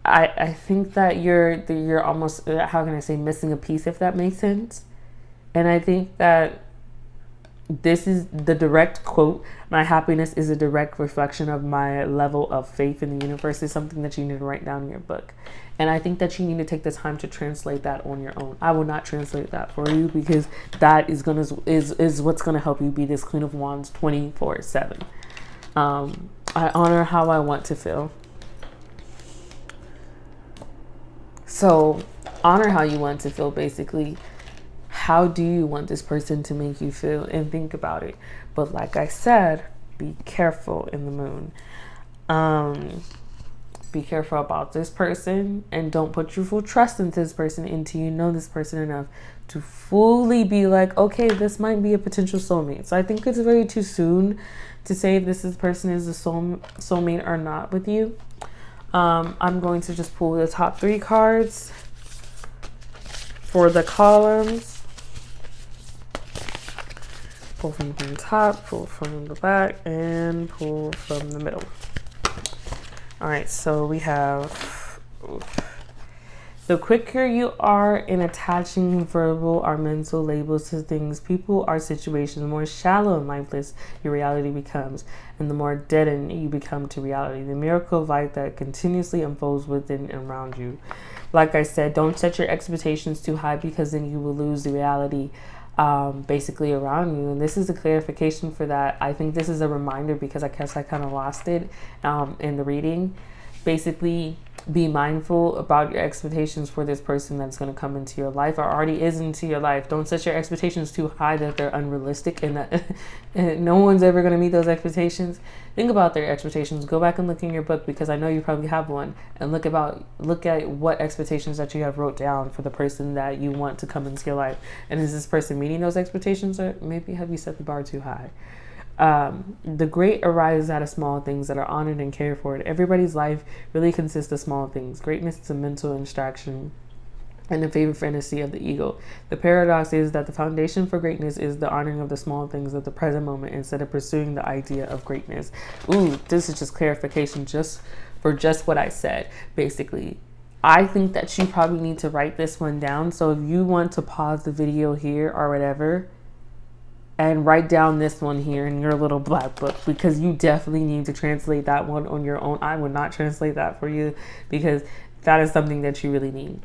I think that you're almost, how can I say, missing a piece, if that makes sense. And I think that this is the direct quote. My happiness is a direct reflection of my level of faith in the universe, is something that you need to write down in your book. And I think that you need to take the time to translate that on your own. I will not translate that for you, because that is what's gonna help you be this Queen of Wands 24/7. I honor how I want to feel. So honor how you want to feel, basically. How do you want this person to make you feel? And think about it. But like I said, be careful in the moon. Be careful about this person, and don't put your full trust into this person until you know this person enough to fully be like, okay, this might be a potential soulmate. So I think it's very too soon to say if this person is a soulmate or not with you. I'm going to just pull the top 3 cards for the columns. Pull from the top, pull from the back, and pull from the middle. All right, so we have, the quicker you are in attaching verbal or mental labels to things, people, or situations, the more shallow and lifeless your reality becomes, and the more deadened you become to reality. The miracle of life that continuously unfolds within and around you. Like I said, don't set your expectations too high, because then you will lose the reality basically around you. And this is a clarification for that. I think this is a reminder, because I guess I kind of lost it in the reading. Basically, be mindful about your expectations for this person that's going to come into your life, or already is into your life. Don't set your expectations too high that they're unrealistic, and that and no one's ever going to meet those expectations. Think about their expectations. Go back and look in your book, because I know you probably have one, and look at what expectations that you have wrote down for the person that you want to come into your life. And is this person meeting those expectations, or maybe have you set the bar too high? The great arises out of small things that are honored and cared for. Everybody's life really consists of small things. Greatness is a mental abstraction and the favorite fantasy of the ego. The paradox is that the foundation for greatness is the honoring of the small things of the present moment, instead of pursuing the idea of greatness. Ooh, this is just clarification for what I said. Basically, I think that you probably need to write this one down. So if you want to pause the video here or whatever, and write down this one here in your little black book, because you definitely need to translate that one on your own. I would not translate that for you, because that is something that you really need.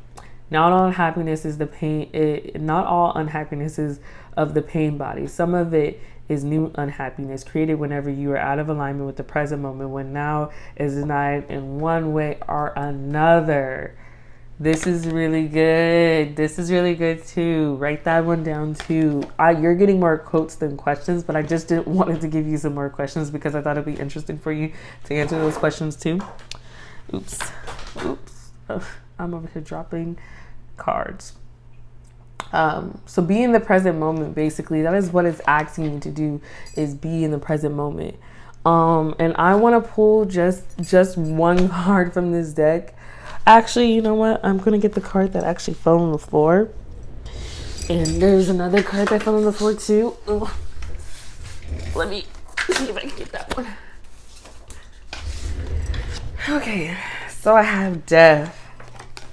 Not all happiness is the pain. Not all unhappiness is of the pain body. Some of it is new unhappiness created whenever you are out of alignment with the present moment, when now is denied in one way or another. This is really good. This is really good too. Write that one down too. You're getting more quotes than questions, but I just didn't wanted to give you some more questions because I thought it'd be interesting for you to answer those questions too. Oops. Ugh, I'm over here dropping cards. So be in the present moment, basically. That is what it's asking you to do, is be in the present moment. And I want to pull just one card from this deck. Actually, you know what? I'm going to get the card that actually fell on the floor. And there's another card that fell on the floor too. Ugh. Let me see if I can get that one. Okay, so I have death.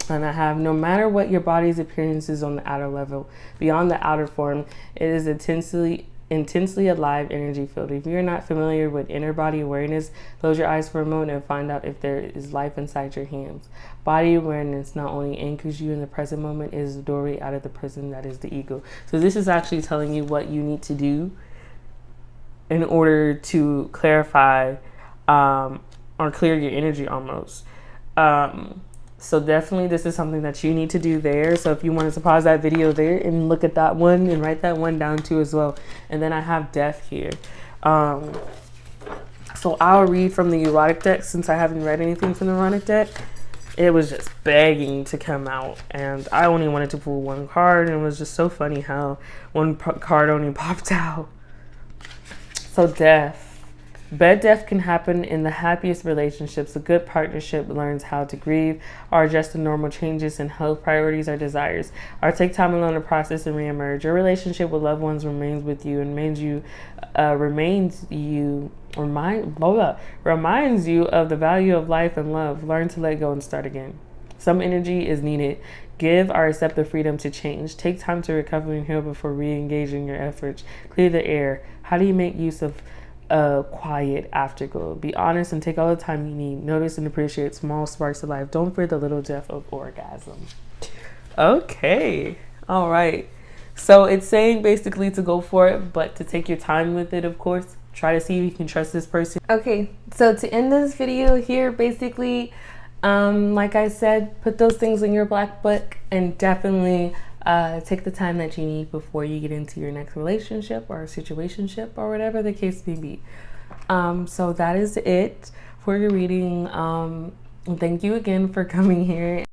And I have, no matter what your body's appearance is on the outer level, beyond the outer form, it is intensely alive energy field. If you're not familiar with inner body awareness, close your eyes for a moment and find out if there is life inside your hands. Body awareness not only anchors you in the present moment, it is the doorway out of the prison that is the ego. So this is actually telling you what you need to do in order to clarify or clear your energy almost. So definitely this is something that you need to do there. So if you wanted to pause that video there and look at that one and write that one down too as well. And then I have death here. So I'll read from the erotic deck since I haven't read anything from the erotic deck. It was just begging to come out. And I only wanted to pull one card. And it was just so funny how one card only popped out. So death. Bed death can happen in the happiest relationships. A good partnership learns how to grieve or adjust to normal changes in health priorities or desires, or take time alone to process and reemerge. Your relationship with loved ones remains with you and reminds you of the value of life and love. Learn to let go and start again. Some energy is needed. Give or accept the freedom to change. Take time to recover and heal before re-engaging your efforts. Clear the air. How do you make use of a quiet afterglow? Be honest and take all the time you need. Notice and appreciate small sparks of life. Don't fear the little death of orgasm. Okay. All right. So it's saying basically to go for it, but to take your time with it, of course. Try to see if you can trust this person. Okay. So to end this video here, basically, like I said, put those things in your black book and definitely take the time that you need before you get into your next relationship or situationship or whatever the case may be. So that is it for your reading. Thank you again for coming here.